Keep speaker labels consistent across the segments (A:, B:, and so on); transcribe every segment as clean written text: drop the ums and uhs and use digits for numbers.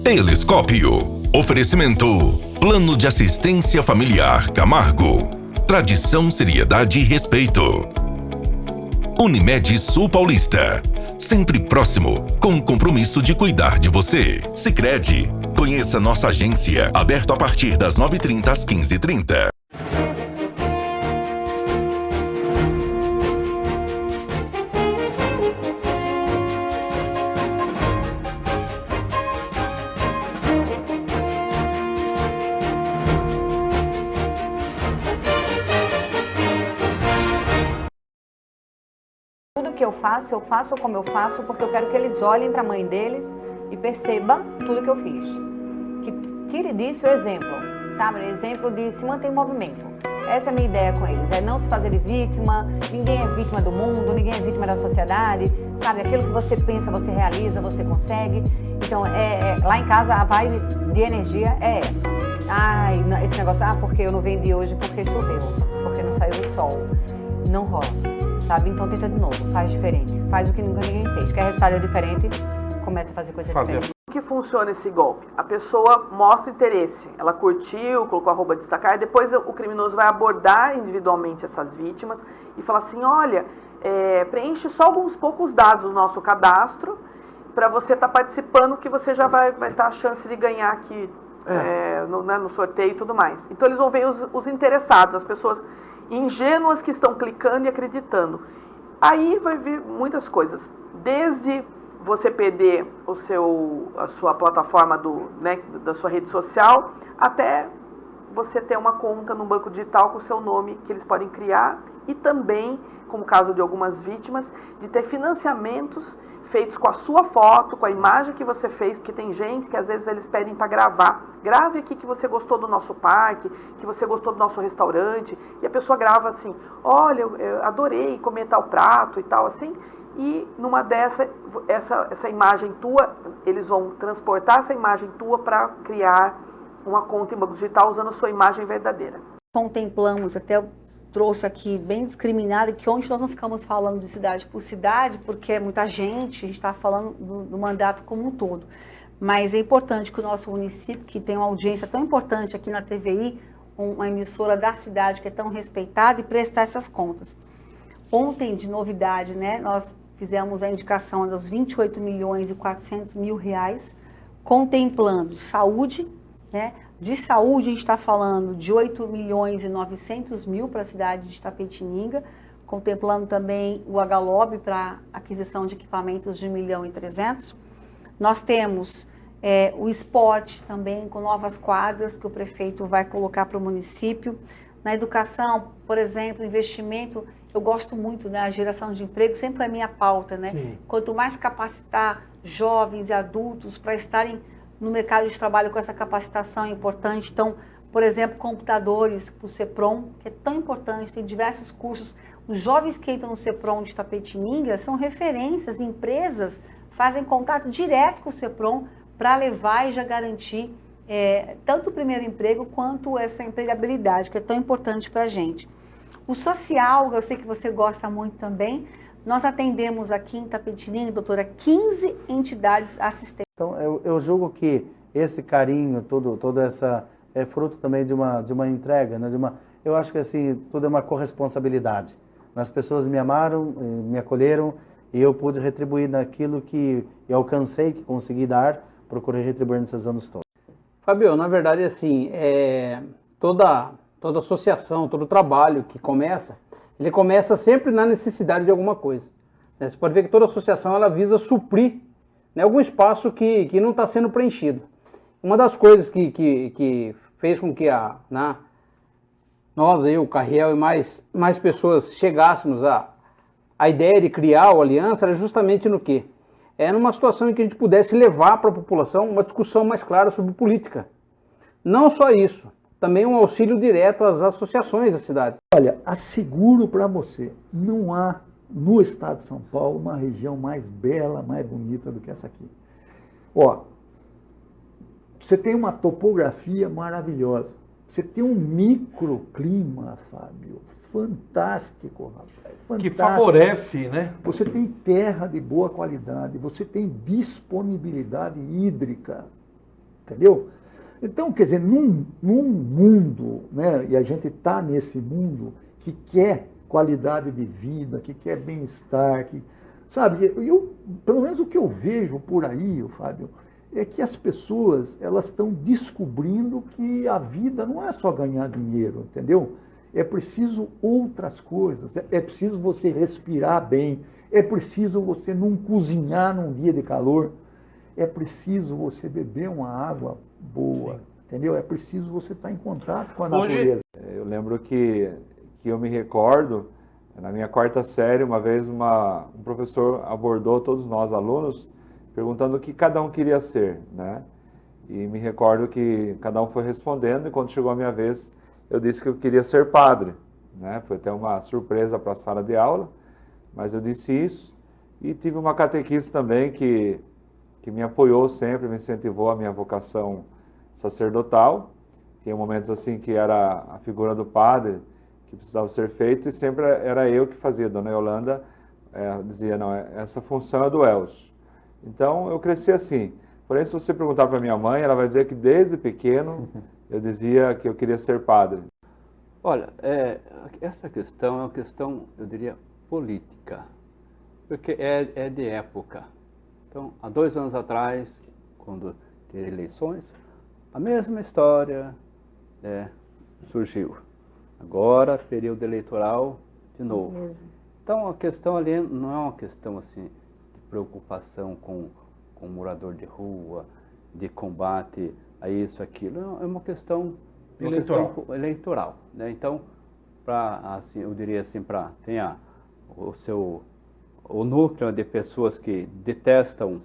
A: Telescópio. Oferecimento. Plano de Assistência Familiar Camargo. Tradição, seriedade e respeito. Unimed Sul Paulista. Sempre próximo, com o compromisso de cuidar de você. Sicredi. Conheça nossa agência. Aberto a partir das 9h30 às 15h30.
B: Tudo que eu faço como eu faço porque eu quero que eles olhem para a mãe deles e percebam tudo que eu fiz. Que tire disso o exemplo, sabe? O exemplo de se manter em movimento. Essa é a minha ideia com eles, é não se fazer de vítima, ninguém é vítima do mundo, ninguém é vítima da sociedade, sabe? Aquilo que você pensa, você realiza, você consegue. Então, lá em casa a vibe de energia é essa. Esse negócio, porque eu não vendi hoje porque choveu, porque não saiu o sol. Não rola, sabe? Então tenta de novo, faz diferente, faz o que nunca ninguém fez. Quer resultado diferente, começa a fazer coisa diferente.
C: Como que funciona esse golpe? A pessoa mostra interesse, ela curtiu, colocou @ destacar, e depois o criminoso vai abordar individualmente essas vítimas e falar assim, olha, preenche só alguns poucos dados do nosso cadastro para você estar participando, que você já vai ter a chance de ganhar aqui no sorteio e tudo mais. Então eles vão ver os interessados, as pessoas ingênuas que estão clicando e acreditando. Aí vai vir muitas coisas, desde você perder a sua plataforma da sua rede social, até você ter uma conta no banco digital com o seu nome que eles podem criar, e também, como caso de algumas vítimas, de ter financiamentos feitos com a sua foto, com a imagem que você fez, porque tem gente que às vezes eles pedem para gravar. Grave aqui que você gostou do nosso parque, que você gostou do nosso restaurante, e a pessoa grava assim, olha, eu adorei comer tal prato e tal, assim, e numa essa imagem tua, eles vão transportar essa imagem tua para criar uma conta em banco digital usando a sua imagem verdadeira.
D: Contemplamos até trouxe aqui bem discriminado, que onde nós não ficamos falando de cidade por cidade, porque é muita gente, a gente está falando do mandato como um todo. Mas é importante que o nosso município, que tem uma audiência tão importante aqui na TVI, uma emissora da cidade que é tão respeitada, e prestar essas contas. Ontem, de novidade, nós fizemos a indicação dos 28.400.000 reais, contemplando saúde, De saúde, a gente está falando de 8.900.000 para a cidade de Itapetininga, contemplando também o HLOB para aquisição de equipamentos de 1.300.000. Nós temos o esporte também, com novas quadras que o prefeito vai colocar para o município. Na educação, por exemplo, investimento, eu gosto muito, a geração de emprego sempre é minha pauta, Quanto mais capacitar jovens e adultos para estarem no mercado de trabalho com essa capacitação é importante. Então, por exemplo, computadores para o CEPROM, que é tão importante, tem diversos cursos. Os jovens que entram no CEPROM de Itapetininga são referências, empresas fazem contato direto com o CEPROM para levar e já garantir tanto o primeiro emprego quanto essa empregabilidade, que é tão importante para a gente. O social, eu sei que você gosta muito também, nós atendemos aqui em Itapetininga, doutora, 15 entidades assistentes.
E: Então, eu julgo que esse carinho, toda essa é fruto também de uma entrega, eu acho que assim, tudo é uma corresponsabilidade. As pessoas me amaram, me acolheram, e eu pude retribuir naquilo que eu alcancei, que consegui dar, procurei retribuir nesses anos todos.
F: Fabio, na verdade, assim, toda associação, todo trabalho que começa, ele começa sempre na necessidade de alguma coisa. Você pode ver que toda associação ela visa suprir algum espaço que não está sendo preenchido. Uma das coisas que fez com que nós, eu, o Carriel e mais pessoas chegássemos à ideia de criar o Aliança era justamente no quê? Numa situação em que a gente pudesse levar para a população uma discussão mais clara sobre política. Não só isso, também um auxílio direto às associações da cidade.
G: Olha, asseguro para você, não há no estado de São Paulo uma região mais bela, mais bonita do que essa aqui. Você tem uma topografia maravilhosa, você tem um microclima, Fábio, fantástico, rapaz. Fantástico.
H: Que favorece,
G: Você tem terra de boa qualidade, você tem disponibilidade hídrica entendeu? Então, quer dizer, num mundo, né, e a gente está nesse mundo que quer qualidade de vida, que quer bem-estar, que, sabe, pelo menos o que eu vejo por aí, Fábio, é que as pessoas, elas estão descobrindo que a vida não é só ganhar dinheiro, entendeu? É preciso outras coisas, é preciso você respirar bem, é preciso você não cozinhar num dia de calor, é preciso você beber uma água boa, sim, entendeu? É preciso você estar em contato com a natureza.
H: Eu lembro que eu me recordo, na minha quarta série, uma vez um professor abordou todos nós alunos, perguntando o que cada um queria ser, né? E me recordo que cada um foi respondendo, e quando chegou a minha vez, eu disse que eu queria ser padre, né? Foi até uma surpresa para a sala de aula, mas eu disse isso, e tive uma catequista também que me apoiou sempre, me incentivou a minha vocação sacerdotal. Tinha momentos assim que era a figura do padre que precisava ser feito, e sempre era eu que fazia. Dona Yolanda dizia, não, essa função é do Elcio. Então eu cresci assim. Porém, se você perguntar para minha mãe, ela vai dizer que desde pequeno eu dizia que eu queria ser padre.
F: Olha, essa questão é uma questão, eu diria, política, porque é de época. Então, há 2 anos atrás, quando teve eleições, a mesma história surgiu. Agora, período eleitoral, de novo. Então, a questão ali não é uma questão assim, de preocupação com o morador de rua, de combate a isso, aquilo. É uma questão eleitoral, né? Então, assim, eu diria assim, tem o núcleo de pessoas que detestam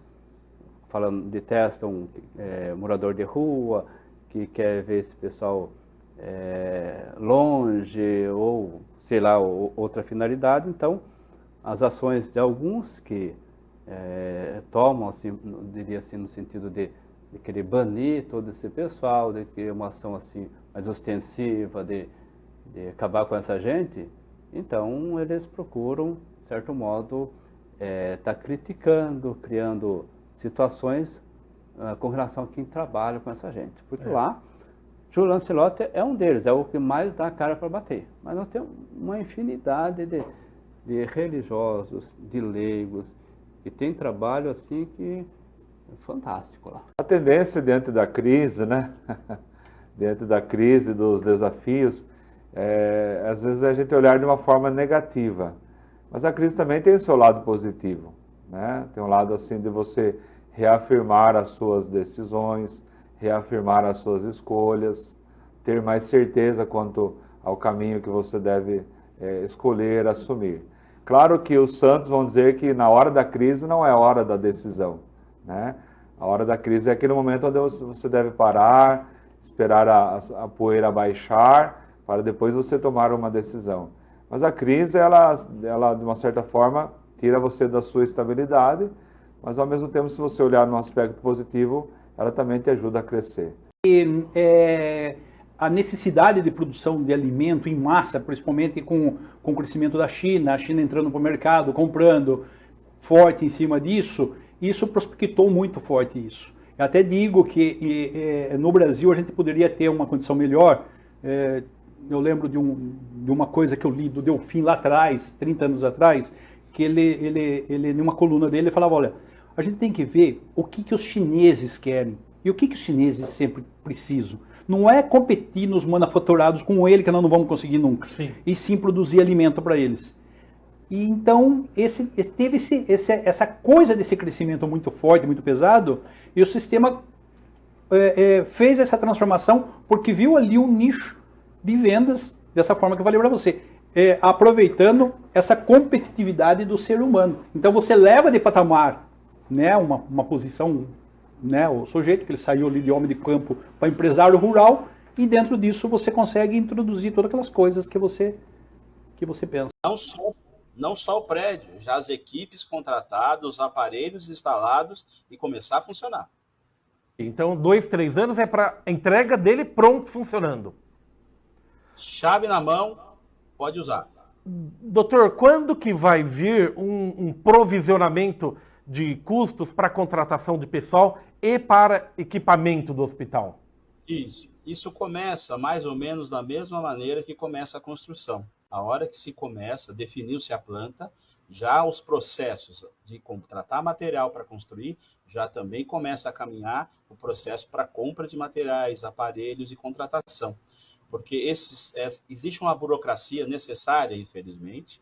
F: morador de rua, que quer ver esse pessoal longe, ou sei lá, outra finalidade. Então, as ações de alguns que tomam, assim, diria assim, no sentido de querer banir todo esse pessoal, de ter uma ação assim mais ostensiva, de acabar com essa gente, então eles procuram, de certo modo, tá criticando, criando situações com relação a quem trabalha com essa gente. Porque lá, Júlio Lancelotti é um deles, é o que mais dá a cara para bater. Mas nós temos uma infinidade de religiosos, de leigos, e tem trabalho assim que é fantástico lá.
H: A tendência diante da crise, né? Diante da crise, dos desafios, às vezes a gente olhar de uma forma negativa. Mas a crise também tem o seu lado positivo, né? Tem um lado assim de você reafirmar as suas decisões, reafirmar as suas escolhas, ter mais certeza quanto ao caminho que você deve escolher, assumir. Claro que os santos vão dizer que na hora da crise não é a hora da decisão, né? A hora da crise é aquele momento onde você deve parar, esperar a poeira baixar, para depois você tomar uma decisão. Mas a crise, ela de uma certa forma, tira você da sua estabilidade, mas ao mesmo tempo, se você olhar no aspecto positivo, ela também te ajuda a crescer.
I: A necessidade de produção de alimento em massa, principalmente com o crescimento da China, a China entrando para o mercado, comprando forte em cima disso, isso prospectou muito forte isso. Eu até digo que no Brasil a gente poderia ter uma condição melhor. Eu lembro de uma coisa que eu li do Delfim lá atrás, 30 anos atrás, que ele numa coluna dele, ele falava, olha, a gente tem que ver o que os chineses querem e o que os chineses sempre precisam. Não é competir nos manufaturados com ele, que nós não vamos conseguir nunca, sim, e sim produzir alimento para eles. E então teve essa coisa desse crescimento muito forte, muito pesado, e o sistema fez essa transformação porque viu ali um nicho de vendas, dessa forma que eu falei para você, aproveitando essa competitividade do ser humano. Então você leva de patamar, né, uma posição, né, o sujeito que ele saiu ali de homem de campo para empresário rural, e dentro disso você consegue introduzir todas aquelas coisas que você pensa.
J: Não só o prédio, já as equipes contratadas, os aparelhos instalados e começar a funcionar.
K: Então, 2, 3 anos é para a entrega dele pronto, funcionando.
J: Chave na mão, pode usar.
K: Doutor, quando que vai vir um provisionamento de custos para contratação de pessoal e para equipamento do hospital?
J: Isso começa mais ou menos da mesma maneira que começa a construção. A hora que se começa, definiu-se a planta, já os processos de contratar material para construir, já também começa a caminhar o processo para compra de materiais, aparelhos e contratação. Porque existe uma burocracia necessária, infelizmente,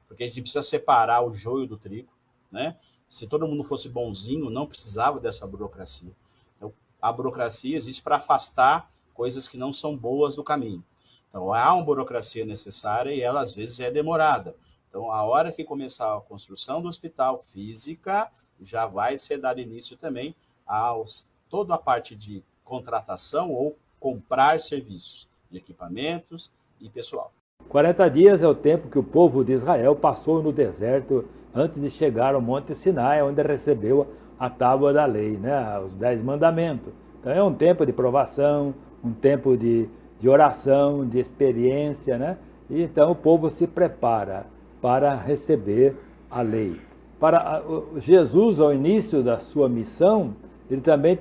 J: porque a gente precisa separar o joio do trigo, né? Se todo mundo fosse bonzinho, não precisava dessa burocracia. Então, a burocracia existe para afastar coisas que não são boas do caminho. Então, há uma burocracia necessária e ela, às vezes, é demorada. Então, a hora que começar a construção do hospital física, já vai ser dado início também a toda a parte de contratação ou comprar serviços de equipamentos e pessoal.
L: 40 dias é o tempo que o povo de Israel passou no deserto antes de chegar ao Monte Sinai, onde recebeu a tábua da lei, né? Os 10 mandamentos. Então é um tempo de provação, um tempo de oração, de experiência, né? E então o povo se prepara para receber a lei. Para Jesus, ao início da sua missão, ele também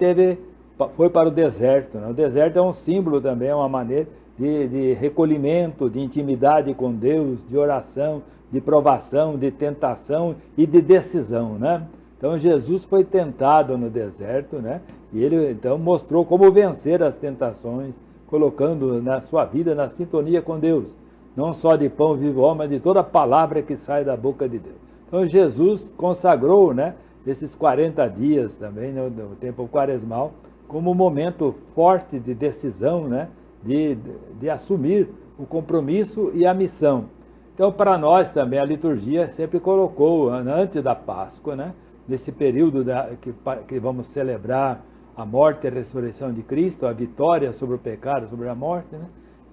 L: foi para o deserto, né? O deserto é um símbolo também, é uma maneira de recolhimento, de intimidade com Deus, de oração, de provação, de tentação e de decisão, né? Então Jesus foi tentado no deserto, né? E ele então mostrou como vencer as tentações, colocando na sua vida na sintonia com Deus. Não só de pão vive o homem, mas de toda palavra que sai da boca de Deus. Então Jesus consagrou, né, esses 40 dias também, no tempo quaresmal, como um momento forte de decisão, né, de assumir o compromisso e a missão. Então, para nós também, a liturgia sempre colocou, antes da Páscoa, né, nesse período que vamos celebrar a morte e a ressurreição de Cristo, a vitória sobre o pecado, sobre a morte, né?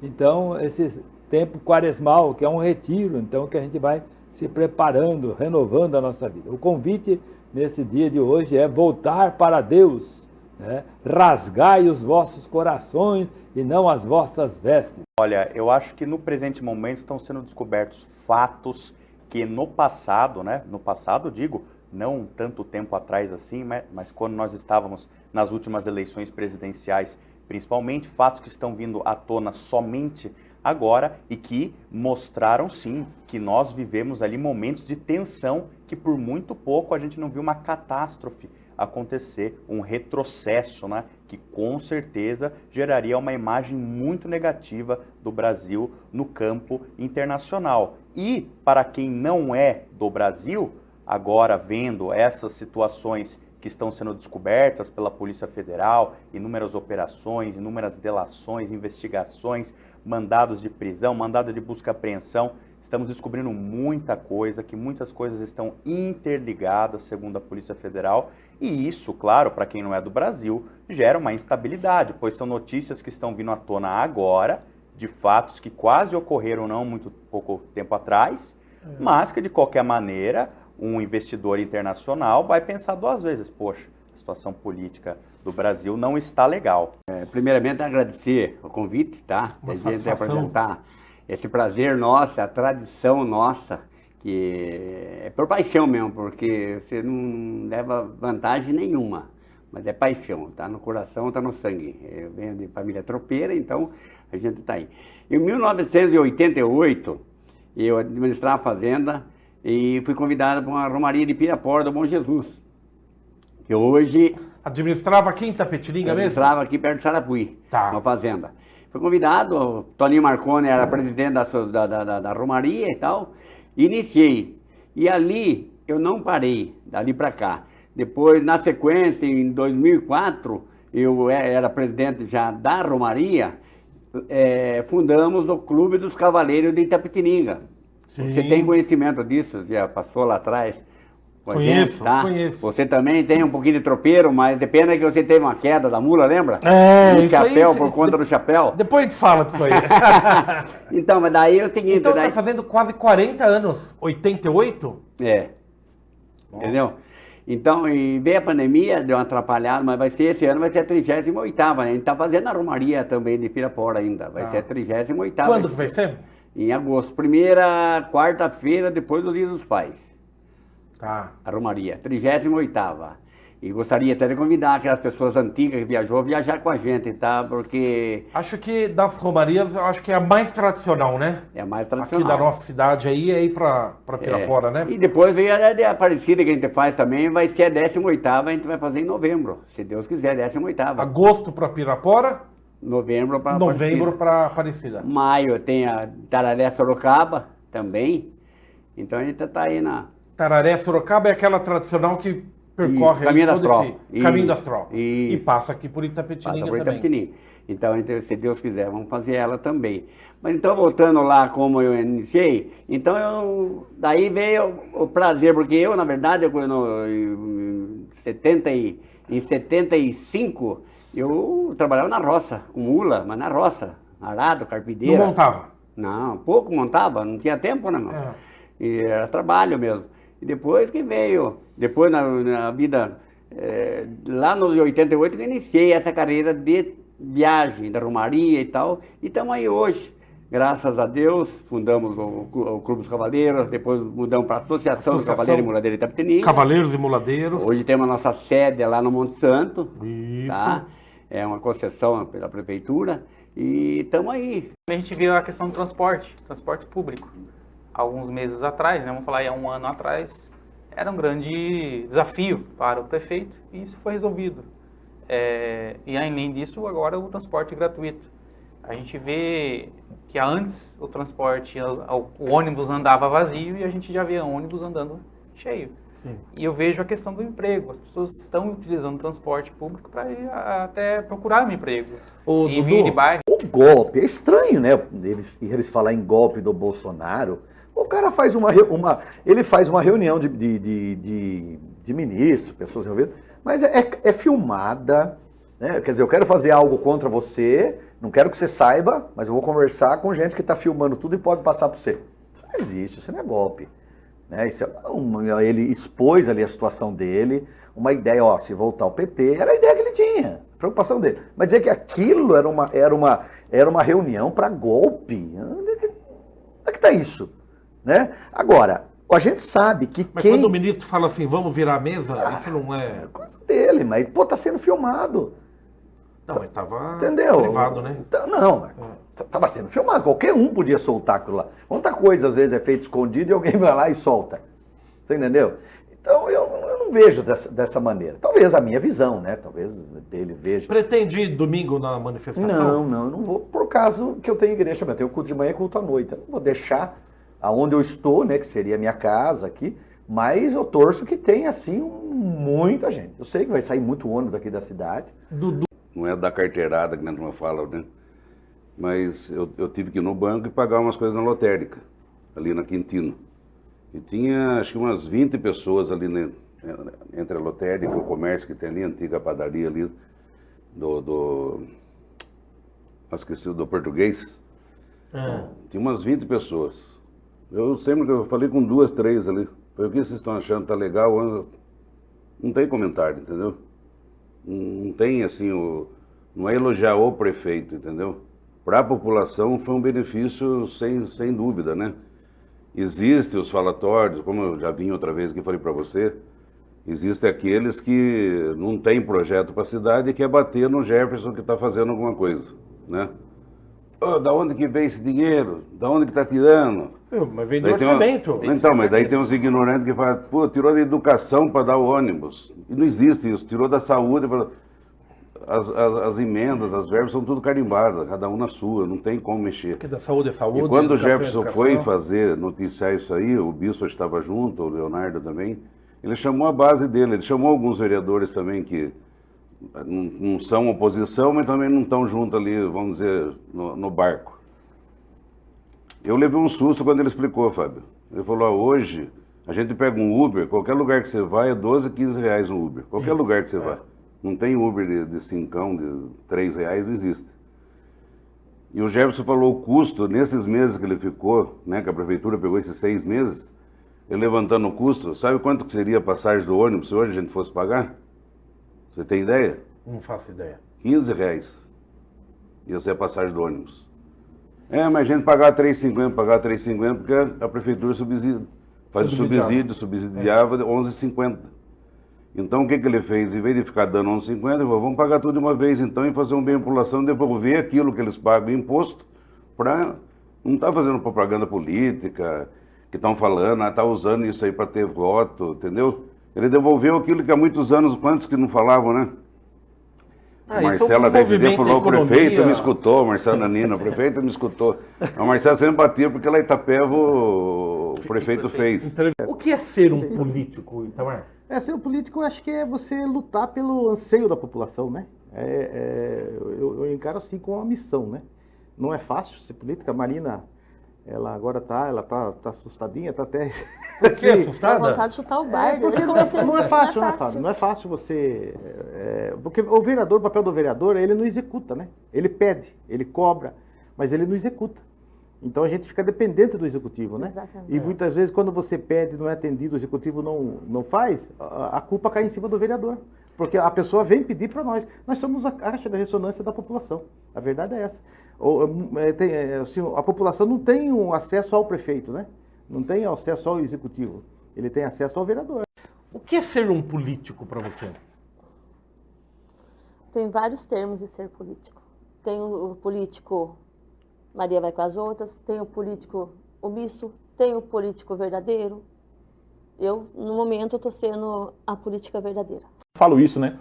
L: Então, esse tempo quaresmal, que é um retiro, então, que a gente vai se preparando, renovando a nossa vida. O convite nesse dia de hoje é voltar para Deus, né? Rasgai os vossos corações e não as vossas vestes.
M: Olha, eu acho que no presente momento estão sendo descobertos fatos que no passado, né? No passado, digo, não tanto tempo atrás assim, mas quando nós estávamos nas últimas eleições presidenciais, principalmente, fatos que estão vindo à tona somente agora e que mostraram, sim, que nós vivemos ali momentos de tensão que por muito pouco a gente não viu uma catástrofe acontecer, um retrocesso, né, que com certeza geraria uma imagem muito negativa do Brasil no campo internacional. E para quem não é do Brasil, agora vendo essas situações que estão sendo descobertas pela Polícia Federal, inúmeras operações, inúmeras delações, investigações, mandados de prisão, mandado de busca e apreensão, estamos descobrindo muita coisa, que muitas coisas estão interligadas, segundo a Polícia Federal, e isso, claro, para quem não é do Brasil, gera uma instabilidade, pois são notícias que estão vindo à tona agora, de fatos que quase ocorreram não muito pouco tempo atrás, mas que de qualquer maneira um investidor internacional vai pensar duas vezes, poxa, a situação política do Brasil não está legal.
N: Primeiramente, agradecer o convite, tá? A gente apresentar esse prazer nosso, a tradição nossa, que é por paixão mesmo, porque você não leva vantagem nenhuma, mas é paixão, tá no coração, tá no sangue. Eu venho de família tropeira, então a gente tá aí. Em 1988, eu administrava a fazenda e fui convidado para uma romaria de Pirapora do Bom Jesus, que hoje...
K: Administrava aqui em Itapetininga mesmo?
N: Administrava aqui perto de Sarapuí,
K: tá,
N: uma fazenda. Fui convidado, o Toninho Marconi era presidente da romaria e tal, iniciei. E ali eu não parei, dali para cá. Depois, na sequência, em 2004, eu era presidente já da romaria, fundamos o Clube dos Cavaleiros de Itapetininga. Sim. Você tem conhecimento disso? Já passou lá atrás?
K: Conheço,
N: tá?
K: Conheço.
N: Você também tem um pouquinho de tropeiro, mas de pena que você teve uma queda da mula, lembra?
K: Do
N: chapéu,
K: aí,
N: por conta do chapéu.
K: Depois a gente fala disso aí.
N: Então, mas daí é o seguinte...
K: Então
N: daí...
K: tá fazendo quase 40 anos, 88?
N: É. Nossa. Entendeu? Então, e veio a pandemia, deu uma atrapalhada, mas esse ano vai ser a 38ª, né? A gente tá fazendo a romaria também de Pirapora ainda, vai ser a 38ª.
K: Quando que vai ser?
N: Em agosto, primeira quarta-feira depois do Dia dos Pais.
K: Tá.
N: A Romaria, 38ª. E gostaria até de convidar aquelas pessoas antigas que viajou a viajar com a gente, tá? Porque...
K: Acho que das romarias, eu acho que é a mais tradicional, né?
N: É a mais tradicional.
K: Aqui da nossa cidade aí, é ir pra Pirapora, né?
N: E depois vem a de Aparecida que a gente faz também, vai ser a 18ª, a gente vai fazer em novembro, se Deus quiser, 18ª.
K: Agosto para Pirapora?
N: Novembro para
K: Aparecida.
N: Maio tem a Tararé Sorocaba também, então a gente está aí na...
K: Tararé Sorocaba é aquela tradicional que percorre
N: Caminho das
K: todo
N: Tropas.
K: esse Caminho das Tropas.
N: Isso.
K: E passa aqui por Itapetininga também.
N: Itapetininga. Então, se Deus quiser, vamos fazer ela também. Mas então, voltando lá como eu iniciei, então daí veio o prazer, porque eu, na verdade, em 75, eu trabalhava na roça, com mula, mas na roça, arado, carpideira.
K: Não montava?
N: Não, pouco montava, não tinha tempo, né, mano? E era trabalho mesmo. E depois que veio, depois na vida, lá no 88 que eu iniciei essa carreira de viagem, da romaria e tal, e estamos aí hoje. Graças a Deus, fundamos o Clube dos Cavaleiros, depois mudamos para a Associação dos Cavaleiros e Muladeiros de Itapetininga.
K: Cavaleiros e Muladeiros.
N: Hoje temos a nossa sede lá no Monte Santo.
K: Isso.
N: Tá? É uma concessão pela prefeitura e estamos aí.
O: A gente viu a questão do transporte público. Alguns meses atrás, né, vamos falar aí há um ano atrás, era um grande desafio para o prefeito e isso foi resolvido. E além disso, agora o transporte gratuito. A gente vê que antes o transporte, o ônibus andava vazio e a gente já vê ônibus andando cheio.
K: Sim.
O: E eu vejo a questão do emprego. As pessoas estão utilizando o transporte público para ir até procurar um emprego.
P: Ô, Dudu, o golpe, é estranho, né? Eles falar em golpe do Bolsonaro. O cara faz ele faz uma reunião de ministros, pessoas envolvidas, mas é filmada, né? Quer dizer, eu quero fazer algo contra você, não quero que você saiba, mas eu vou conversar com gente que está filmando tudo e pode passar para você. Isso não existe, isso não é golpe. Né? Ele expôs ali a situação dele, uma ideia, se voltar ao PT, era a ideia que ele tinha, a preocupação dele. Mas dizer que aquilo era uma reunião para golpe, onde é que está isso? Né? Agora, a gente sabe que
K: mas quando o ministro fala assim, vamos virar a mesa, isso não é...
P: coisa dele, mas, tá sendo filmado.
K: Não, mas estava
P: privado,
K: né?
P: Não, estava sendo filmado, qualquer um podia soltar aquilo lá. Quanta coisa, às vezes, é feita escondido e alguém vai lá e solta. Você entendeu? Então, eu não vejo dessa maneira. Talvez a minha visão, né? Talvez dele veja.
K: Pretende ir domingo na manifestação?
P: Não, eu não vou, por causa que eu tenho igreja, eu tenho culto de manhã e culto à noite. Eu não vou deixar aonde eu estou, né, que seria a minha casa aqui, mas eu torço que tenha, assim, muita gente. Eu sei que vai sair muito ônibus aqui da cidade.
Q: Não é da carteirada que a turma fala, né? Mas eu tive que ir no banco e pagar umas coisas na lotérica, ali na Quintino. E tinha, acho que umas 20 pessoas ali, né, entre a lotérica e o comércio que tem ali, a antiga padaria ali, esqueci, do Português. Tinha umas 20 pessoas. Eu falei com 2, 3 ali. Falei, o que vocês estão achando? Tá legal? Não tem comentário, entendeu? Não tem, assim, não é elogiar o prefeito, entendeu? Para a população foi um benefício sem dúvida, né? Existem os falatórios, como eu já vim outra vez que falei para você, existem aqueles que não tem projeto para a cidade e quer bater no Jefferson que está fazendo alguma coisa, né? Da onde que vem esse dinheiro? Da onde que está tirando?
K: Mas vem do orçamento.
Q: Então, mas daí tem uns ignorantes que falam, tirou da educação para dar o ônibus. E não existe isso, tirou da saúde. As emendas, as verbas são tudo carimbadas, cada um na sua, não tem como mexer.
K: Porque da saúde é saúde.
Q: E quando o Jefferson foi noticiar isso aí, o bispo estava junto, o Leonardo também, ele chamou a base dele, ele chamou alguns vereadores também que não são oposição, mas também não estão juntos ali, vamos dizer, no barco. Eu levei um susto quando ele explicou, Fábio. Ele falou, hoje a gente pega um Uber, qualquer lugar que você vai é 12, 15 reais um Uber. Qualquer lugar que você vai. Não tem Uber de 5, de 3 reais, não existe. E o Jefferson falou o custo, nesses meses que ele ficou, né, que a prefeitura pegou esses 6 meses, ele levantando o custo, sabe quanto que seria a passagem do ônibus se hoje a gente fosse pagar? Você tem ideia?
K: Não faço ideia.
Q: 15 reais ia ser a passagem do ônibus. Mas a gente pagar 3,50, porque a prefeitura subsidia. faz o subsídio, subsidiava 11,50. Então o que ele fez? Em vez de ficar dando 11,50, ele falou, vamos pagar tudo de uma vez então e fazer um bem à população, devolver aquilo que eles pagam imposto para não estar fazendo propaganda política, que estão falando, tá usando isso aí para ter voto, entendeu? Ele devolveu aquilo que há muitos anos, quantos que não falavam, né? O Marcelo até esse dia falou, o prefeito me escutou, o Marcelo Nanino, o prefeito me escutou. O Marcelo sempre batia porque lá em Itapeva o prefeito fez.
K: O que é ser um político, Itamar?
R: Ser um político, eu acho que é você lutar pelo anseio da população, né? Eu encaro assim com uma missão, né? Não é fácil ser política. A Marina, ela agora tá assustadinha, tá até...
K: Por que assustada?
S: Dá vontade de chutar o bardo.
R: Porque não é fácil você... porque o vereador, o papel do vereador, ele não executa, né? Ele pede, ele cobra, mas ele não executa. Então a gente fica dependente do executivo, né?
S: Exatamente.
R: E muitas vezes quando você pede, não é atendido, o executivo não faz, a culpa cai em cima do vereador. Porque a pessoa vem pedir para nós. Nós somos a caixa da ressonância da população. A verdade é essa. A população não tem um acesso ao prefeito, né? Não tem acesso ao executivo. Ele tem acesso ao vereador.
K: O que é ser um político para você?
S: Tem vários termos de ser político. Tem o político Maria vai com as outras, tem o político omisso, tem o político verdadeiro. Eu, no momento, estou sendo a política verdadeira.
T: Falo isso, né?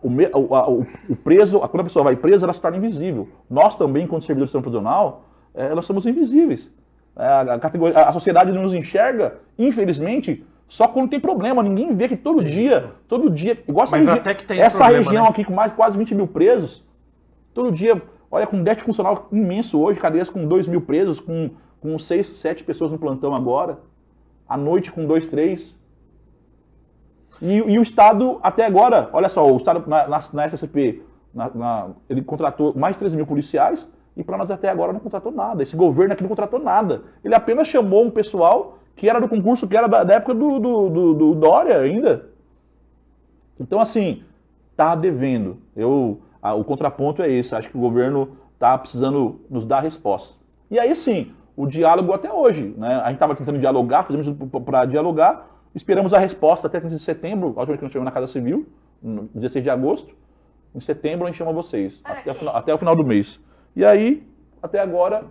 T: O preso, quando a pessoa vai presa, ela se torna invisível. Nós também, enquanto servidores do sistema prisional, nós somos invisíveis. A sociedade nos enxerga, infelizmente, só quando tem problema. Ninguém vê que todo dia, igual
K: Mas até que tem
T: essa
K: problema,
T: região,
K: né?
T: aqui com quase 20 mil presos, todo dia, olha, com um déficit funcional imenso hoje, cadeias com 2 mil presos, com 6, 7 pessoas no plantão agora, à noite com 2, 3. E o Estado, até agora, olha só, o Estado na SSP, ele contratou mais de 13 mil policiais e para nós até agora não contratou nada. Esse governo aqui não contratou nada. Ele apenas chamou um pessoal que era do concurso, que era da época do Dória ainda. Então, assim, tá devendo. O contraponto é esse. Acho que o governo tá precisando nos dar resposta. E aí, sim, o diálogo até hoje, né? A gente estava tentando dialogar, fizemos para dialogar. Esperamos a resposta até 30 de setembro, a última vez que nós chegamos na Casa Civil, no 16 de agosto. Em setembro a gente chama vocês, até o final do mês. E aí, até agora,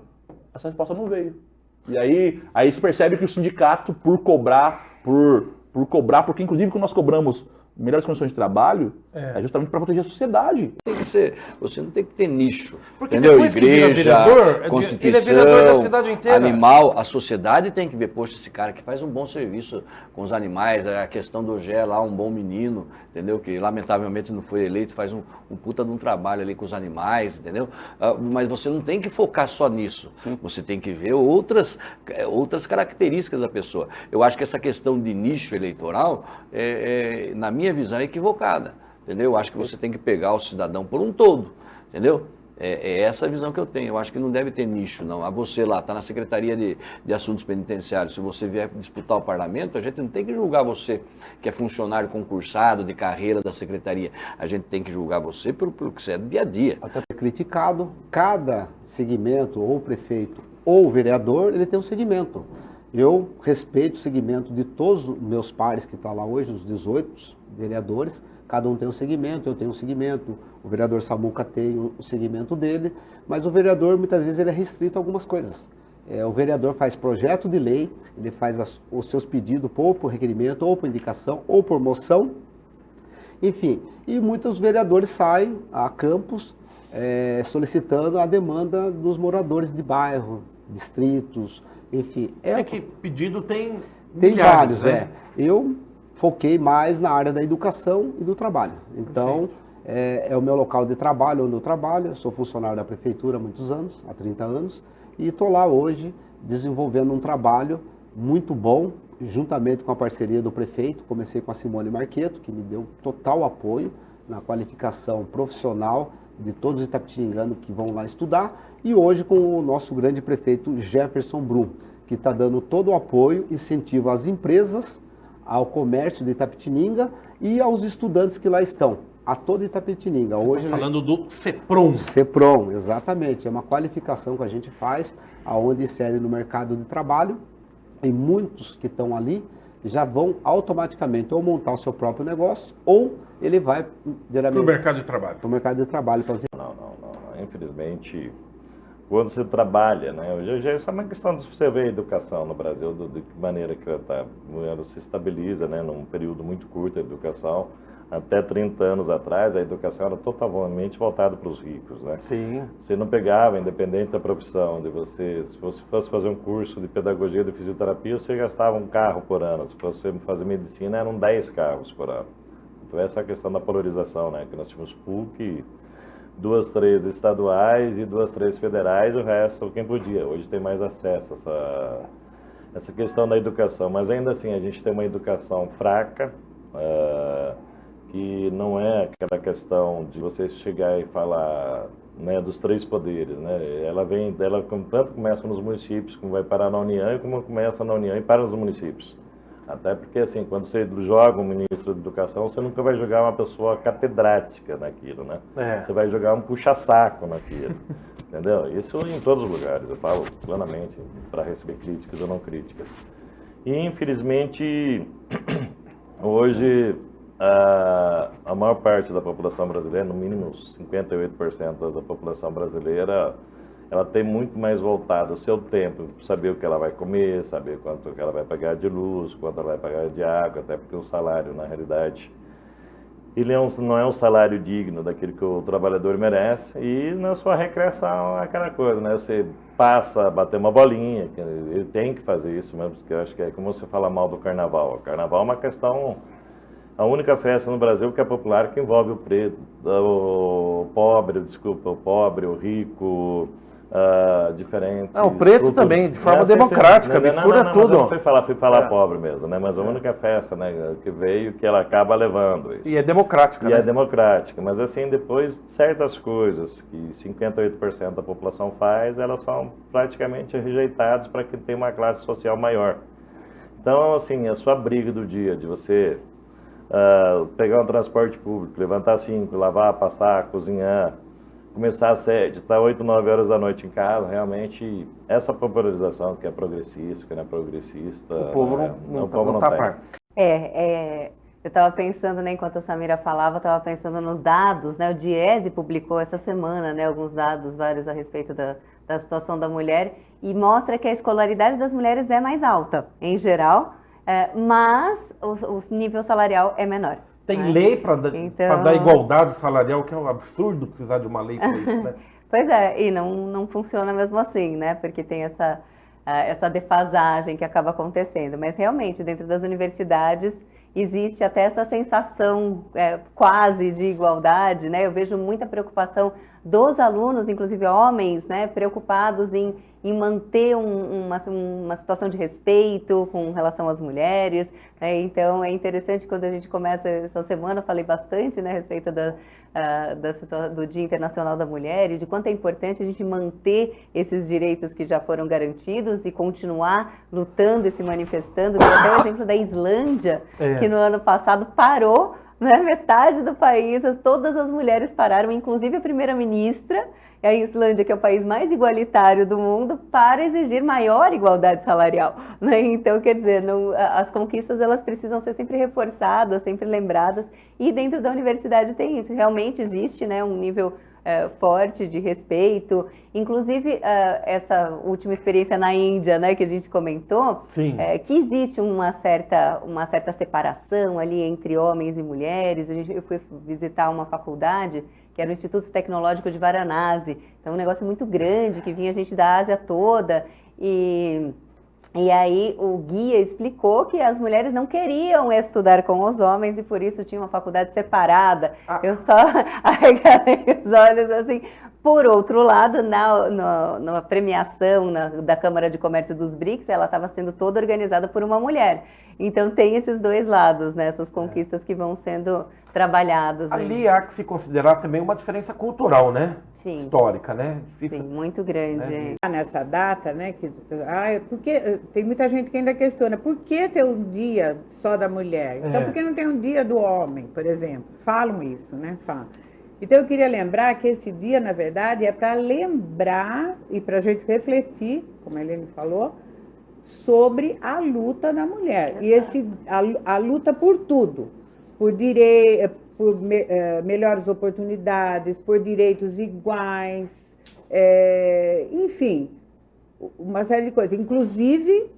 T: essa resposta não veio. E aí se percebe que o sindicato, por cobrar, porque inclusive quando nós cobramos melhores condições de trabalho, é justamente para proteger a sociedade.
P: Você não tem que ter nicho.
K: Porque
P: entendeu?
K: depois
P: Igreja,
K: que vira vereador,
P: Constituição,
K: ele é vereador da cidade inteira.
P: Animal, a sociedade tem que ver, poxa, esse cara que faz um bom serviço com os animais, a questão do Gé lá, um bom menino, entendeu? Que lamentavelmente não foi eleito, faz um puta de um trabalho ali com os animais, entendeu? Mas você não tem que focar só nisso. Sim. Você tem que ver outras características da pessoa. Eu acho que essa questão de nicho eleitoral, na minha visão, é equivocada. Entendeu? Eu acho que você tem que pegar o cidadão por um todo, entendeu? É essa a visão que eu tenho. Eu acho que não deve ter nicho, não. Você lá, está na Secretaria de Assuntos Penitenciários, se você vier disputar o parlamento, a gente não tem que julgar você que é funcionário concursado, de carreira da Secretaria. A gente tem que julgar você pelo que você é do dia a dia.
U: Até criticado, cada segmento, ou prefeito ou vereador, ele tem um segmento. Eu respeito o segmento de todos os meus pares que estão lá hoje, os 18 vereadores. Cada um tem um segmento, eu tenho um segmento, o vereador Samuca tem o segmento dele, mas o vereador muitas vezes ele é restrito a algumas coisas. O vereador faz projeto de lei, ele faz os seus pedidos ou por requerimento, ou por indicação, ou por moção, enfim. E muitos vereadores saem a campos solicitando a demanda dos moradores de bairro, distritos, enfim.
K: É que pedido tem
U: milhares,
K: vários, né?
U: Eu foquei mais na área da educação e do trabalho. Então, é o meu local de trabalho, onde eu trabalho. Eu sou funcionário da prefeitura há muitos anos, há 30 anos, e estou lá hoje desenvolvendo um trabalho muito bom, juntamente com a parceria do prefeito. Comecei com a Simone Marqueto, que me deu total apoio na qualificação profissional de todos os itapetininganos que vão lá estudar, e hoje com o nosso grande prefeito Jefferson Brum, que está dando todo o apoio, incentivo às empresas, ao comércio de Itapetininga e aos estudantes que lá estão, a todo Itapetininga.
K: Você está falando do CEPROM.
U: CEPROM, exatamente. É uma qualificação que a gente faz, aonde insere no mercado de trabalho E muitos que estão ali já vão automaticamente ou montar o seu próprio negócio, ou ele vai
K: Para o mercado de trabalho.
U: Para o mercado de trabalho.
A: Não. Infelizmente, quando você trabalha, né? Hoje isso é uma questão de você ver a educação no Brasil, de que maneira que ela se estabiliza, né? Num período muito curto a educação. Até 30 anos atrás, a educação era totalmente voltada para os ricos, né?
K: Sim.
A: Você não pegava, independente da profissão, de você, se você fosse fazer um curso de pedagogia de fisioterapia, você gastava um carro por ano. Se fosse fazer medicina, eram 10 carros por ano. Então essa é a questão da polarização, né? Que nós tínhamos PUC, 2, 3 estaduais e 2, 3 federais, o resto quem podia. Hoje tem mais acesso a essa questão da educação, mas ainda assim a gente tem uma educação fraca, que não é aquela questão de você chegar e falar, né, dos 3 poderes, né? Ela tanto começa nos municípios, como vai parar na União, e como começa na União e para nos municípios. Até porque, assim, quando você joga um ministro da Educação, você nunca vai jogar uma pessoa catedrática naquilo, né? Você vai jogar um puxa-saco naquilo, entendeu? Isso em todos os lugares, eu falo planamente, para receber críticas ou não críticas. E, infelizmente, hoje, a maior parte da população brasileira, no mínimo 58% da população brasileira, ela tem muito mais voltado o seu tempo, saber o que ela vai comer, saber quanto que ela vai pagar de luz, quanto ela vai pagar de água, até porque o salário, na realidade, ele não é um salário digno daquilo que o trabalhador merece, e na sua recreação é aquela coisa, né? Você passa a bater uma bolinha, ele tem que fazer isso mesmo, porque eu acho que é como você fala mal do carnaval. O carnaval é uma questão, a única festa no Brasil que é popular, que envolve o preto, o pobre, o rico, diferentes.
K: O preto também, de forma democrática, mistura tudo.
A: Eu fui falar pobre mesmo, né? Mas a única festa, né, que veio, que ela acaba levando isso.
K: E é democrática, né?
A: É democrática, mas assim, depois certas coisas que 58% da população faz, elas são praticamente rejeitadas para que tenha uma classe social maior. Então, assim, a sua briga do dia de você pegar um transporte público, levantar 5, lavar, passar, cozinhar, começar às 7, estar 8, 9 horas da noite em casa, realmente, essa popularização que é progressista, que não é progressista,
K: o povo não tá par.
B: Eu estava pensando, né, enquanto a Samira falava, estava pensando nos dados, né, o Diese publicou essa semana, né, alguns dados vários a respeito da situação da mulher, e mostra que a escolaridade das mulheres é mais alta, em geral, mas o nível salarial é menor.
K: Tem lei para dar igualdade salarial, que é um absurdo precisar de uma lei para isso, né?
B: Pois é, e não funciona mesmo assim, né? Porque tem essa defasagem que acaba acontecendo. Mas realmente, dentro das universidades, existe até essa sensação quase de igualdade, né? Eu vejo muita preocupação dos alunos, inclusive homens, né? Preocupados em manter uma situação de respeito com relação às mulheres. Então, é interessante quando a gente começa essa semana, eu falei bastante, né, a respeito do Dia Internacional da Mulher e de quanto é importante a gente manter esses direitos que já foram garantidos e continuar lutando e se manifestando. Tem até o exemplo da Islândia, que no ano passado parou, né, metade do país, todas as mulheres pararam, inclusive a primeira-ministra, a Islândia, que é o país mais igualitário do mundo, para exigir maior igualdade salarial, né? Então, quer dizer, as conquistas elas precisam ser sempre reforçadas, sempre lembradas, e dentro da universidade tem isso, realmente existe, né, um nível forte de respeito, inclusive essa última experiência na Índia, né, que a gente comentou, que existe uma certa separação ali entre homens e mulheres. Eu fui visitar uma faculdade que era o Instituto Tecnológico de Varanasi, então um negócio muito grande, que vinha gente da Ásia toda, e aí o guia explicou que as mulheres não queriam estudar com os homens e por isso tinha uma faculdade separada. Eu só arregalei os olhos assim. Por outro lado, na premiação da Câmara de Comércio dos BRICS, ela estava sendo toda organizada por uma mulher. Então tem esses dois lados, né? Essas conquistas que vão sendo trabalhadas.
K: Ali há que se considerar também uma diferença cultural, né?
B: Sim.
K: Histórica, né?
B: Difícil. Sim, muito grande.
V: Nessa data, né? Porque tem muita gente que ainda questiona, por que ter um dia só da mulher? Então, por que não tem um dia do homem, por exemplo? Falam isso, né? Falam. Então, eu queria lembrar que esse dia, na verdade, é para lembrar e para a gente refletir, como a Helene falou, sobre a luta da mulher. E a luta por tudo, por melhores oportunidades, por direitos iguais, enfim, uma série de coisas. Inclusive,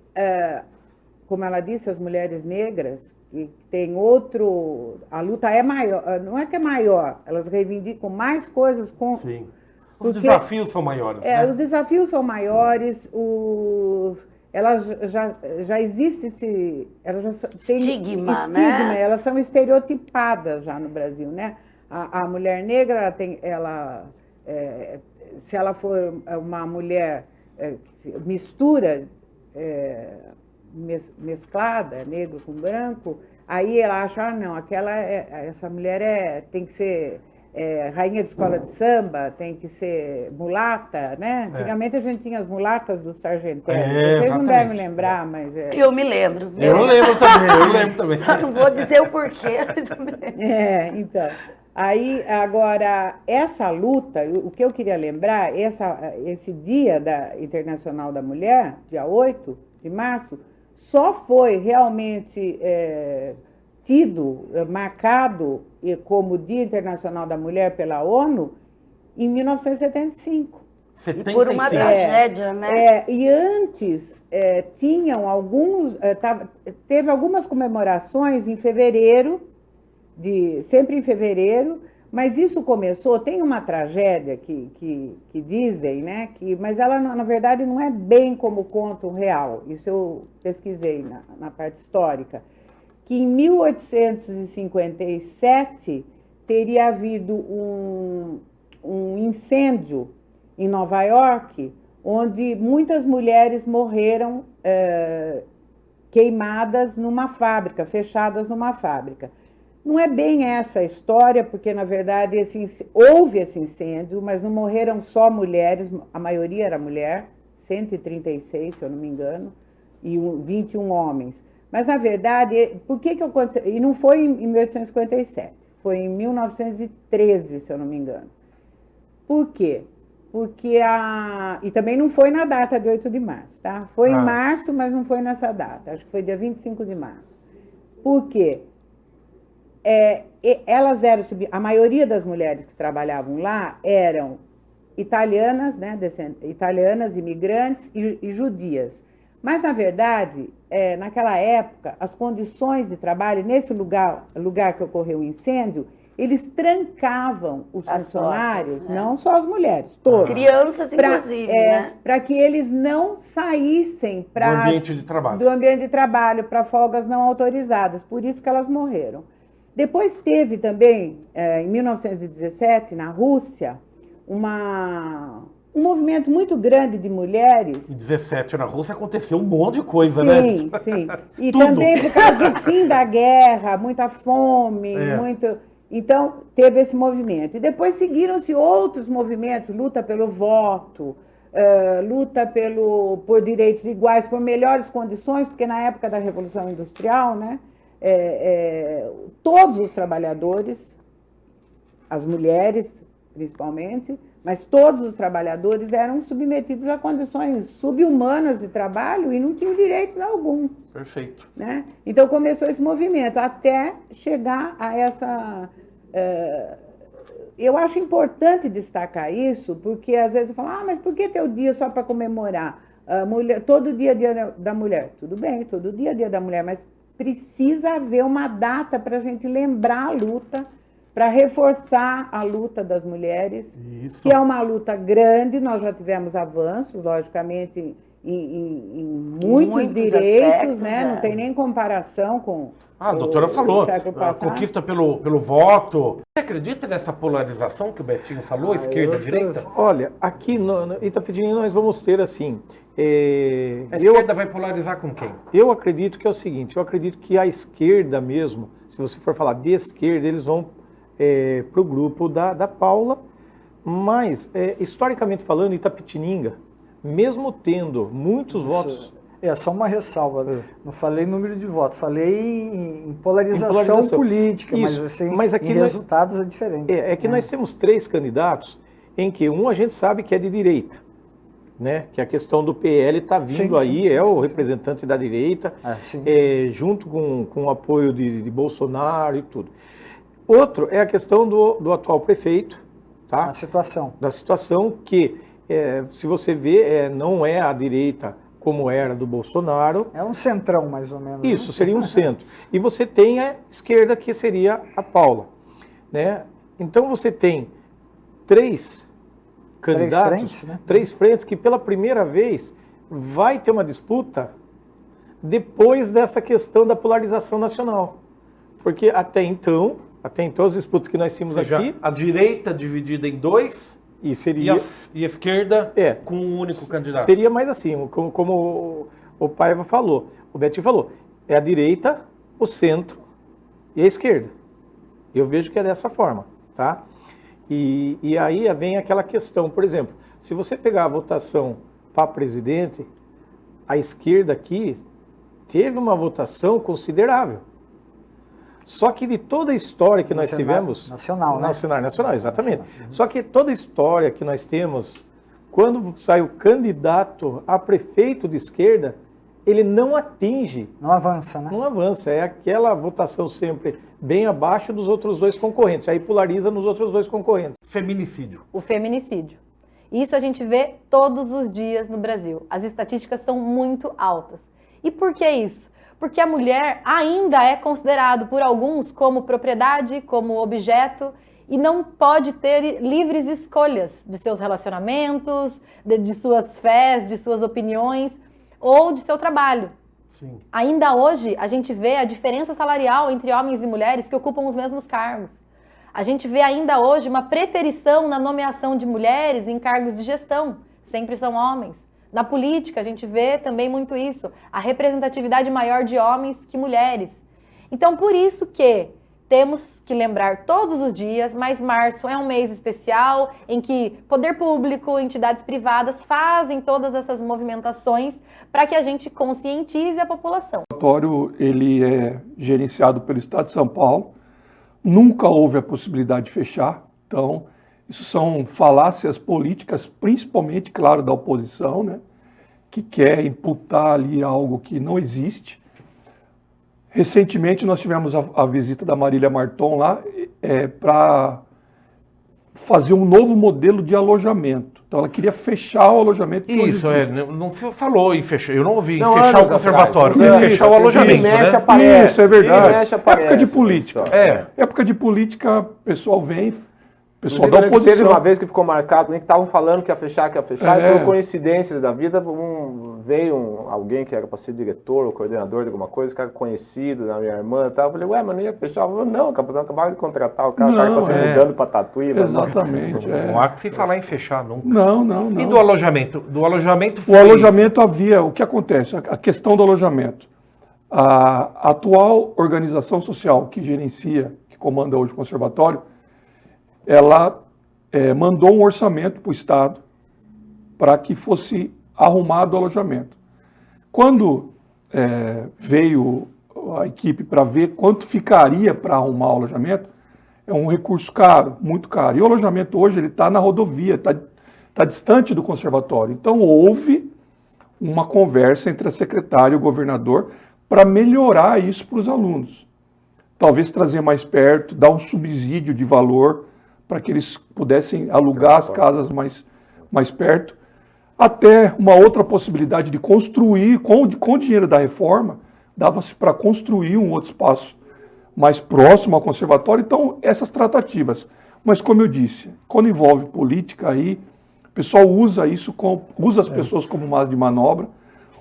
V: como ela disse, as mulheres negras, que tem outro... A luta é maior, não é que é maior, elas reivindicam mais coisas com...
K: Sim. Os desafios são maiores, né?
V: Os desafios são maiores, elas já existe elas já tem
C: estigma, né?
V: Elas são estereotipadas já no Brasil, né? A mulher negra, se ela for uma mulher mistura, mesclada, negro com branco, aí ela acha, não, essa mulher tem que ser rainha de escola de samba, tem que ser mulata, né? Antigamente a gente tinha as mulatas do Sargentelli. Vocês não devem lembrar, mas...
C: Eu me lembro.
K: Eu lembro também.
C: Só não vou dizer o porquê, mas eu me lembro.
V: Então... Aí, agora, essa luta, o que eu queria lembrar, esse Dia Internacional da Mulher, dia 8 de março, só foi realmente marcado como Dia Internacional da Mulher pela ONU em 1975.
C: E por uma tragédia, né?
V: E antes tinham teve algumas comemorações em fevereiro, sempre em fevereiro, mas isso começou, tem uma tragédia que dizem, né, mas ela na verdade não é bem como conta o real, isso eu pesquisei na parte histórica, que em 1857 teria havido um incêndio em Nova York, onde muitas mulheres morreram queimadas numa fábrica, fechadas numa fábrica. Não é bem essa a história, porque, na verdade, houve esse incêndio, mas não morreram só mulheres, a maioria era mulher, 136, se eu não me engano, e 21 homens. Mas, na verdade, por que aconteceu? E não foi em 1857, foi em 1913, se eu não me engano. Por quê? Porque e também não foi na data de 8 de março, tá? Foi em março, mas não foi nessa data, acho que foi dia 25 de março. Por quê? Elas eram, a maioria das mulheres que trabalhavam lá eram italianas, né, italianas, imigrantes e judias. Mas, na verdade, naquela época, as condições de trabalho, nesse lugar que ocorreu o incêndio, eles trancavam os funcionários, portas, né? Não só as mulheres, todos.
C: Crianças, inclusive, né?
V: Para que eles não saíssem do ambiente de trabalho, para folgas não autorizadas. Por isso que elas morreram. Depois teve também, em 1917, na Rússia, um movimento muito grande de mulheres.
K: Em 17, na Rússia, aconteceu um monte de coisa, né?
V: Sim. E também por causa do fim da guerra, muita fome, muito... Então, teve esse movimento. E depois seguiram-se outros movimentos, luta pelo voto, luta por direitos iguais, por melhores condições, porque na época da Revolução Industrial, né? Todos os trabalhadores, as mulheres principalmente, mas todos os trabalhadores eram submetidos a condições subhumanas de trabalho e não tinham direitos algum.
K: Perfeito.
V: Né? Então começou esse movimento até chegar a essa... eu acho importante destacar isso, porque às vezes eu falo, mas por que ter o dia só para comemorar? Todo dia é dia da mulher. Tudo bem, todo dia é dia da mulher, mas precisa haver uma data para a gente lembrar a luta, para reforçar a luta das mulheres, que é uma luta grande. Nós já tivemos avanços, logicamente, em muitos direitos, aspectos, né? Não tem nem comparação com
K: a doutora falou, a conquista pelo voto. Você acredita nessa polarização que o Betinho falou, esquerda-direita?
D: Olha, aqui no Itapetininga nós vamos ter assim...
K: a esquerda vai polarizar com quem?
D: Eu acredito que é o seguinte, eu acredito que a esquerda mesmo, se você for falar de esquerda, eles vão para o grupo da Paula, mas, historicamente falando, Itapetininga, mesmo tendo muitos votos...
E: Só uma ressalva, não falei número de votos, falei em polarização política,
D: isso,
E: mas, assim,
D: mas aqui
E: em resultados é diferente.
D: Que nós temos 3 candidatos em que um a gente sabe que é de direita, né? Que a questão do PL está vindo aí, o representante da direita, junto com o apoio de Bolsonaro e tudo. Outro é a questão do atual prefeito, tá? Da situação que, se você vê, não é a direita como era do Bolsonaro.
F: É um centrão, mais ou menos.
D: Isso, seria um centro. E você tem a esquerda, que seria a Paula, né? Então você tem 3 candidatos, três frentes, que pela primeira vez vai ter uma disputa depois dessa questão da polarização nacional. Porque até então as disputas que nós tínhamos aqui...
K: A direita dividida em 2
D: e seria
K: e a esquerda com um único candidato.
D: Seria mais assim, como o Paiva falou, o Betinho falou, é a direita, o centro e a esquerda. Eu vejo que é dessa forma, tá? E aí vem aquela questão, por exemplo, se você pegar a votação para presidente, a esquerda aqui teve uma votação considerável. Só que de toda a história que nós tivemos...
F: Nacional, né?
D: Nacional, exatamente. Só que toda a história que nós temos, quando sai o candidato a prefeito de esquerda, ele não atinge...
F: Não avança, né?
D: Não avança. É aquela votação sempre bem abaixo dos outros 2 concorrentes. Aí polariza nos outros 2 concorrentes.
K: Feminicídio.
G: O feminicídio. Isso a gente vê todos os dias no Brasil. As estatísticas são muito altas. E por que isso? Porque a mulher ainda é considerado por alguns como propriedade, como objeto, e não pode ter livres escolhas de seus relacionamentos, de suas fés, de suas opiniões ou de seu trabalho.
K: Sim.
G: Ainda hoje, a gente vê a diferença salarial entre homens e mulheres que ocupam os mesmos cargos. A gente vê ainda hoje uma preterição na nomeação de mulheres em cargos de gestão. Sempre são homens. Na política, a gente vê também muito isso. A representatividade maior de homens que mulheres. Então, por isso que temos que lembrar todos os dias, mas março é um mês especial em que poder público, entidades privadas fazem todas essas movimentações para que a gente conscientize a população.
W: O laboratório, ele é gerenciado pelo Estado de São Paulo. Nunca houve a possibilidade de fechar. Então, isso são falácias políticas, principalmente, claro, da oposição, né, que quer imputar ali algo que não existe. Recentemente, nós tivemos a visita da Marília Marton lá para fazer um novo modelo de alojamento. Então, ela queria fechar o alojamento.
K: Isso, não falou em fechar, eu não ouvi em fechar o conservatório, em fechar o alojamento, né?
W: Aparece, isso, é verdade. Época de política. Época de política, o pessoal vem... Pessoal da oposição.
X: Teve uma vez que ficou marcado, nem que estavam falando que ia fechar, e por coincidências da vida, veio alguém que era para ser diretor ou coordenador de alguma coisa, que era conhecido da minha irmã e tal. Eu falei, ué, mas não ia fechar? Eu falei, não, acabaram de contratar o cara está se mudando para Tatuí.
K: Exatamente. Não há que se falar em fechar nunca.
W: Não.
K: E do alojamento? Do alojamento
W: foi... O alojamento havia, o que acontece? A questão do alojamento. A atual organização social que gerencia, que comanda hoje o conservatório, ela mandou um orçamento para o Estado para que fosse arrumado o alojamento. Quando veio a equipe para ver quanto ficaria para arrumar o alojamento, é um recurso caro, muito caro. E o alojamento hoje está na rodovia, está distante do conservatório. Então houve uma conversa entre a secretária e o governador para melhorar isso para os alunos. Talvez trazer mais perto, dar um subsídio de valor para que eles pudessem alugar as casas mais perto. Até uma outra possibilidade de construir, com o dinheiro da reforma, dava-se para construir um outro espaço mais próximo ao conservatório. Então, essas tratativas. Mas, como eu disse, quando envolve política, aí o pessoal usa isso, usa as pessoas como massa de manobra,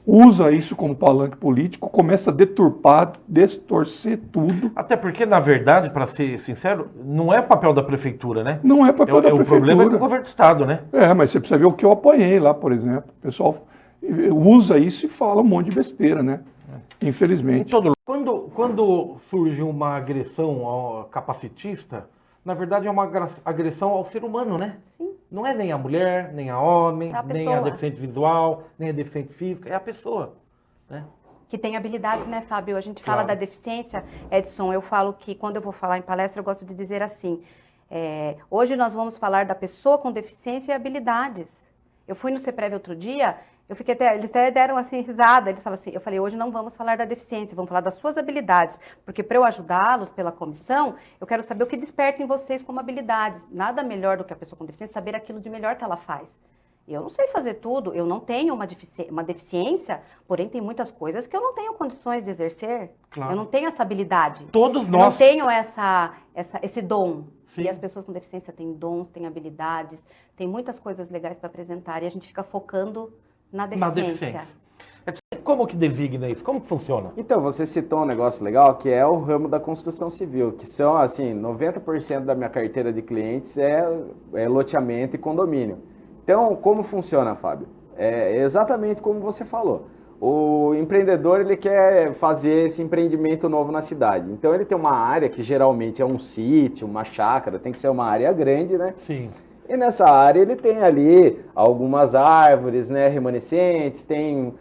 W: usa isso como palanque político, começa a deturpar, distorcer tudo.
K: Até porque, na verdade, para ser sincero, não é papel da prefeitura, né?
W: Não é papel da prefeitura.
K: O problema é do governo do Estado, né?
W: Mas você precisa ver o que eu apanhei lá, por exemplo. O pessoal usa isso e fala um monte de besteira, né? Infelizmente.
K: Quando surge uma agressão capacitista, na verdade é uma agressão ao ser humano, né?
G: Sim.
K: Não é nem a mulher, nem a homem, nem a
G: pessoa.
K: deficiente visual, nem a deficiente física, é a pessoa, né?
Y: Que tem habilidades, né, Fábio? A gente fala da deficiência, Edson, eu falo que quando eu vou falar em palestra, eu gosto de dizer assim, hoje nós vamos falar da pessoa com deficiência e habilidades. Eu fui no CEPREV outro dia, eles até deram assim risada, eles falaram assim, eu falei, hoje não vamos falar da deficiência, vamos falar das suas habilidades, porque para eu ajudá-los pela comissão, eu quero saber o que desperta em vocês como habilidades. Nada melhor do que a pessoa com deficiência saber aquilo de melhor que ela faz. Eu não sei fazer tudo, eu não tenho uma deficiência, porém tem muitas coisas que eu não tenho condições de exercer.
K: Claro.
Y: Eu não tenho essa habilidade.
K: Todos nós.
Y: Eu não tenho esse dom.
K: Sim.
Y: E as pessoas com deficiência têm dons, têm habilidades, têm muitas coisas legais para apresentar e a gente fica focando na deficiência.
K: Como que designa isso? Como que funciona?
X: Então, você citou um negócio legal que é o ramo da construção civil, que são, assim, 90% da minha carteira de clientes é loteamento e condomínio. Então, como funciona, Fábio? É exatamente como você falou. O empreendedor, ele quer fazer esse empreendimento novo na cidade. Então, ele tem uma área que geralmente é um sítio, uma chácara, tem que ser uma área grande, né?
K: Sim.
X: E nessa área ele tem ali algumas árvores, né, remanescentes, tem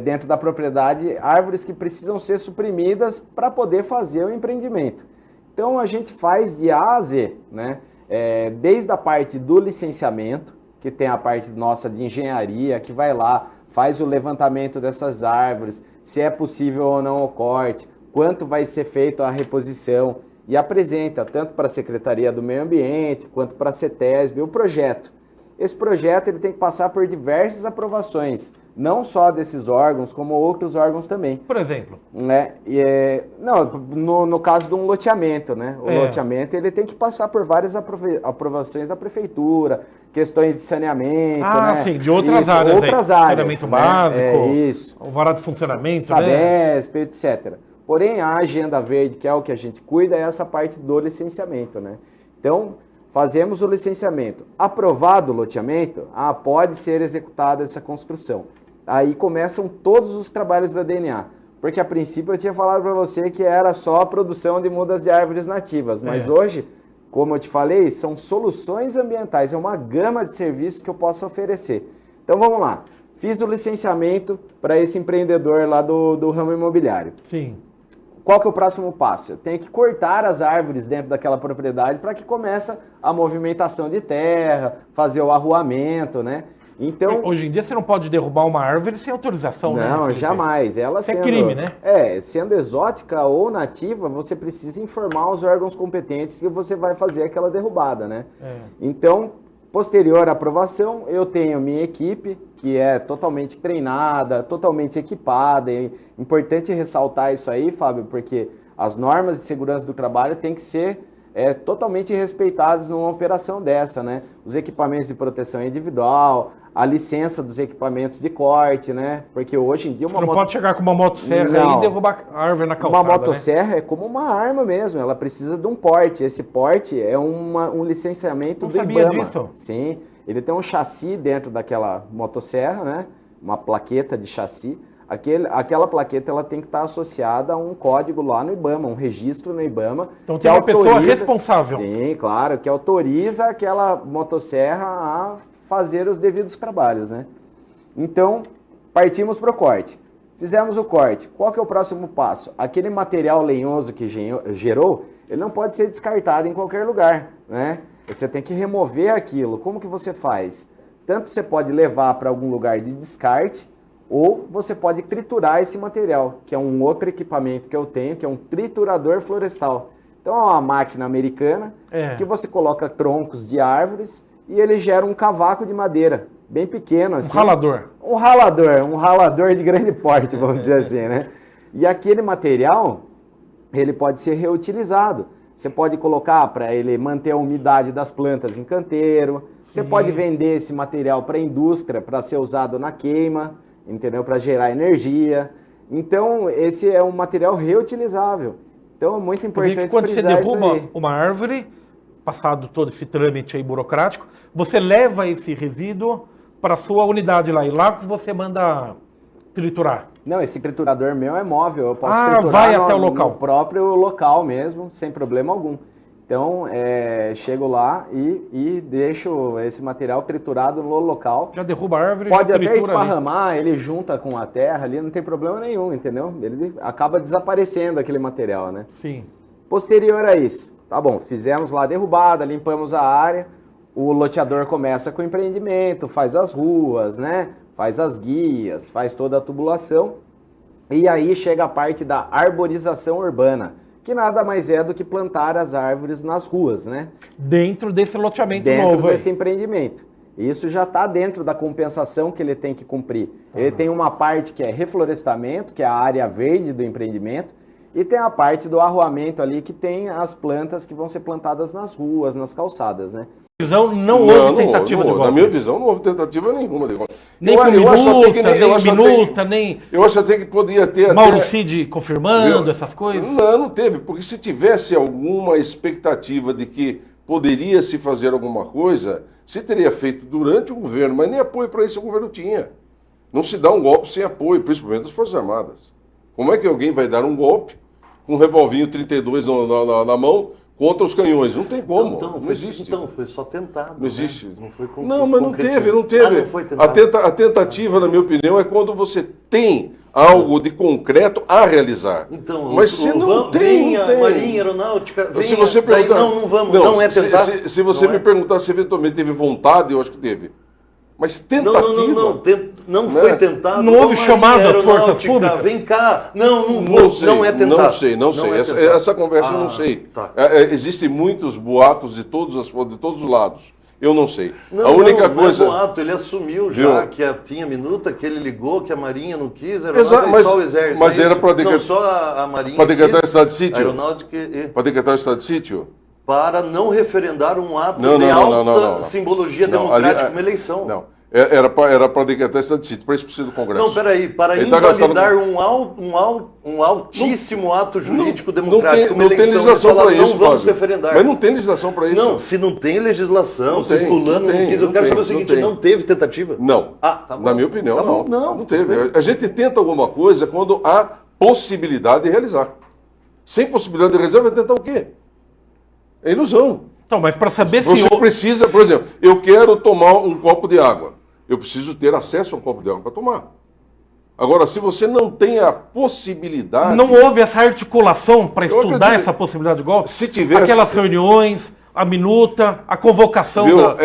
X: dentro da propriedade árvores que precisam ser suprimidas para poder fazer o empreendimento. Então, a gente faz de A a Z, né? Desde a parte do licenciamento, que tem a parte nossa de engenharia, que vai lá, faz o levantamento dessas árvores, se é possível ou não o corte, quanto vai ser feito a reposição, e apresenta tanto para a Secretaria do Meio Ambiente, quanto para a CETESB, o projeto. Esse projeto ele tem que passar por diversas aprovações, não só desses órgãos, como outros órgãos também.
K: Por exemplo?
X: Né? No caso de um loteamento, né? O loteamento ele tem que passar por várias aprovações da prefeitura, questões de saneamento, né?
K: Sim, de outras áreas.
X: Outras áreas.
K: Saneamento básico,
X: isso.
K: o vará de funcionamento,
X: Sabesp, etc. Porém, a agenda verde, que é o que a gente cuida, é essa parte do licenciamento, né? Então, fazemos o licenciamento. Aprovado o loteamento, pode ser executada essa construção. Aí começam todos os trabalhos da DNA. Porque a princípio eu tinha falado para você que era só a produção de mudas de árvores nativas. Mas hoje, como eu te falei, são soluções ambientais. É uma gama de serviços que eu posso oferecer. Então vamos lá. Fiz o licenciamento para esse empreendedor lá do ramo imobiliário.
K: Sim.
X: Qual que é o próximo passo? Eu tenho que cortar as árvores dentro daquela propriedade para que comece a movimentação de terra, fazer o arruamento, né? Então,
K: hoje em dia você não pode derrubar uma árvore sem autorização, né?
X: Não, jamais. Ela
K: isso é crime, né?
X: Sendo exótica ou nativa, você precisa informar os órgãos competentes que você vai fazer aquela derrubada, né? Então, posterior à aprovação, eu tenho minha equipe, que é totalmente treinada, totalmente equipada. É importante ressaltar isso aí, Fábio, porque as normas de segurança do trabalho têm que ser totalmente respeitadas numa operação dessa, né? Os equipamentos de proteção individual, a licença dos equipamentos de corte, né? Porque hoje em dia
K: não pode chegar com uma motosserra e derrubar a árvore na calçada,
X: uma motosserra, né? É como uma arma mesmo, ela precisa de um porte. Esse porte é um licenciamento do IBAMA.
K: Não sabia disso.
X: Sim, ele tem um chassi dentro daquela motosserra, né? Uma plaqueta de chassi. Aquela plaqueta ela tem que estar associada a um código lá no IBAMA, um registro no IBAMA.
K: Então tem uma pessoa responsável.
X: Sim, claro, que autoriza aquela motosserra a fazer os devidos trabalhos, né? Então, partimos para o corte. Fizemos o corte. Qual que é o próximo passo? Aquele material lenhoso que gerou, ele não pode ser descartado em qualquer lugar, né? Você tem que remover aquilo. Como que você faz? Tanto você pode levar para algum lugar de descarte, ou você pode triturar esse material, que é um outro equipamento que eu tenho, que é um triturador florestal. Então é uma máquina americana que você coloca troncos de árvores e ele gera um cavaco de madeira, bem pequeno assim. Um ralador de grande porte, vamos dizer assim, né? E aquele material, ele pode ser reutilizado. Você pode colocar para ele manter a umidade das plantas em canteiro, você pode vender esse material para a indústria, para ser usado na queima, entendeu? Para gerar energia. Então, esse é um material reutilizável. Então, é muito importante
K: quando você derruba
X: isso aí.
K: uma árvore, passado todo esse trâmite aí burocrático, você leva esse resíduo para a sua unidade lá, e lá que você manda triturar.
X: Não, esse triturador meu é móvel, eu posso triturar
K: até o local.
X: No próprio local mesmo, sem problema algum. Então, chego lá e deixo esse material triturado no local.
K: Já derruba a árvore,
X: pode até esparramar, ali. Ele junta com a terra ali, não tem problema nenhum, entendeu? Ele acaba desaparecendo aquele material, né?
K: Sim.
X: Posterior a isso, tá bom, fizemos lá a derrubada, limpamos a área.
H: o loteador começa com o empreendimento, faz as ruas, né? Faz as guias, faz toda a tubulação. E aí chega a parte da arborização urbana, que nada mais é do que plantar as árvores nas ruas, né?
K: Dentro desse loteamento
H: Dentro
K: novo.
H: desse empreendimento. Isso já está dentro da compensação que ele tem que cumprir. Ele tem uma parte que é reflorestamento, que é a área verde do empreendimento, e tem a parte do arruamento ali, que tem as plantas que vão ser plantadas nas ruas, nas calçadas, né?
K: Não houve tentativa de golpe.
I: Na minha visão, não houve tentativa nenhuma de golpe.
K: Nem minuta, nem...
I: Eu acho até que poderia ter...
K: Mauro Cid confirmando essas coisas?
I: Não teve, porque se tivesse alguma expectativa de que poderia se fazer alguma coisa, se teria feito durante o governo, mas nem apoio para isso o governo tinha. Não se dá um golpe sem apoio, principalmente das Forças Armadas. Como é que alguém vai dar um golpe com um revolvinho 32 na mão contra os canhões? Não tem como. Não existe.
P: Então, foi só tentado.
I: Não existe.
P: Né? Não foi
I: mas não teve.
P: não foi tentado.
I: A tentativa, na minha opinião, é quando você tem algo de concreto a realizar.
P: Então,
I: mas se não tem,
P: a Marinha Aeronáutica, venha,
I: se você perguntar,
P: não vamos, não é tentar.
I: Se você me perguntar se eventualmente teve vontade, eu acho que teve. Mas tentativa.
P: Não foi tentado.
K: Não houve chamada às forças públicas?
P: Vem cá. Não é tentado.
I: Não sei. Essa conversa eu não sei.
P: Tá.
I: Existem muitos boatos de todos os lados. Eu não sei. A única coisa...
P: Não é boato, ele assumiu já que tinha minuta, que ele ligou, que a Marinha não quis, só o Exército.
I: Mas era para
P: decretar... Não, só a Marinha
I: para decretar estado de sítio?
P: Aeronáutica
I: Para decretar estado de sítio?
P: Para não referendar um ato de alta simbologia democrática, uma eleição.
I: Não. Era para decretar estado de sítio, para isso precisa do Congresso.
P: Não, peraí, para invalidar um altíssimo ato jurídico democrático, uma eleição,
I: não tem legislação para isso,
P: não vamos referendar.
I: Mas não tem legislação para isso.
P: Não, se não tem legislação, se fulano não quis, eu quero saber o seguinte, não teve tentativa?
I: Não,
P: tá bom.
I: Na minha opinião,
P: tá bom.
I: Não teve. A gente tenta alguma coisa quando há possibilidade de realizar. Sem possibilidade de realizar, vai tentar o quê? É ilusão.
K: Então, mas para saber se...
I: Você precisa, por exemplo, eu quero tomar um copo de água. Eu preciso ter acesso a um copo de água para tomar. Agora, se você não tem a possibilidade...
K: Não houve essa articulação para estudar essa possibilidade de golpe?
I: Se tivesse...
K: Aquelas reuniões, a minuta, a convocação da